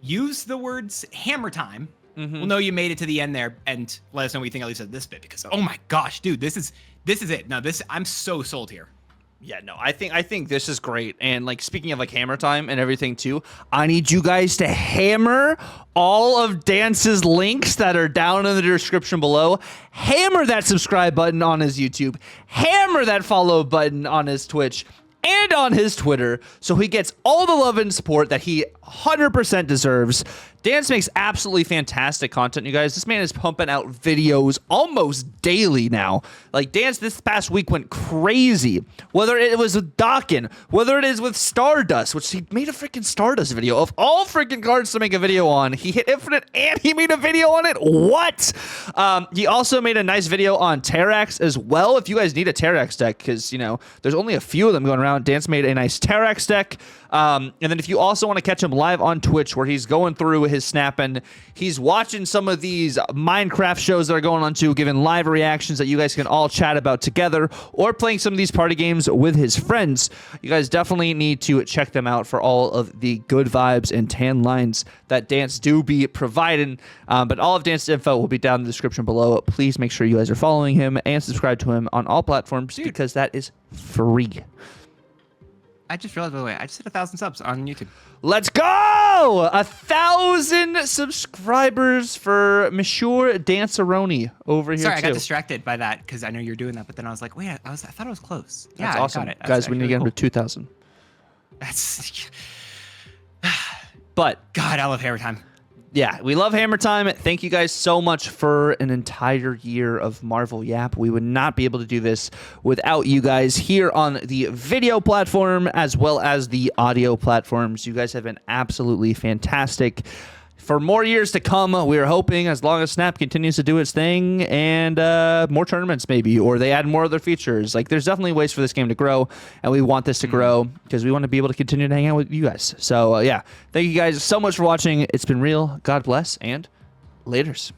Use the words hammer time we'll know you made it to the end there, and let us know what you think at least of this bit, because oh my gosh, dude, this is it. No, I'm so sold here. Yeah, no, I think this is great. And like speaking of like hammer time and everything too, I need you guys to hammer all of Dance's links that are down in the description below. Hammer that subscribe button on his YouTube. Hammer that follow button on his Twitch and on his Twitter, so he gets all the love and support that he 100% deserves. Dance makes absolutely fantastic content, you guys. This man is pumping out videos almost daily now. Like, Dance this past week went crazy. Whether it was with Dawkin, whether it is with Stardust, which he made a freaking Stardust video. Of all freaking cards to make a video on, he hit Infinite and he made a video on it. What? He also made a nice video on Terrax as well. If you guys need a Terrax deck, because, you know, there's only a few of them going around, Dance made a nice Terrax deck. And then if you also want to catch him live on Twitch, where he's going through his snap and he's watching some of these Minecraft shows that are going on too, giving live reactions that you guys can all chat about together, or playing some of these party games with his friends, you guys definitely need to check them out for all of the good vibes and tan lines that Dance do be providing. But all of Dance's info will be down in the description below. Please make sure you guys are following him and subscribe to him on all platforms, because that is free. I just realized, by the way, I just hit 1,000 subs on YouTube. Let's go! 1,000 subscribers for Monsieur Danceroni over here. Sorry, too. I got distracted by that because I know you're doing that, but then I was like, wait, I thought it was close. That's yeah, awesome, I got it. guys. We need to get him to 2,000. That's. But God, I love hammer time. yeah, we love Hammer Time. Thank you guys so much for an entire year of Marvel Yap. We would not be able to do this without you guys here on the video platform as well as the audio platforms. You guys have been absolutely fantastic. For more years to come, we're hoping, as long as Snap continues to do its thing, and more tournaments maybe, or they add more other features. Like, there's definitely ways for this game to grow, and we want this to grow because we want to be able to continue to hang out with you guys. So, yeah, thank you guys so much for watching. It's been real. God bless, and laters.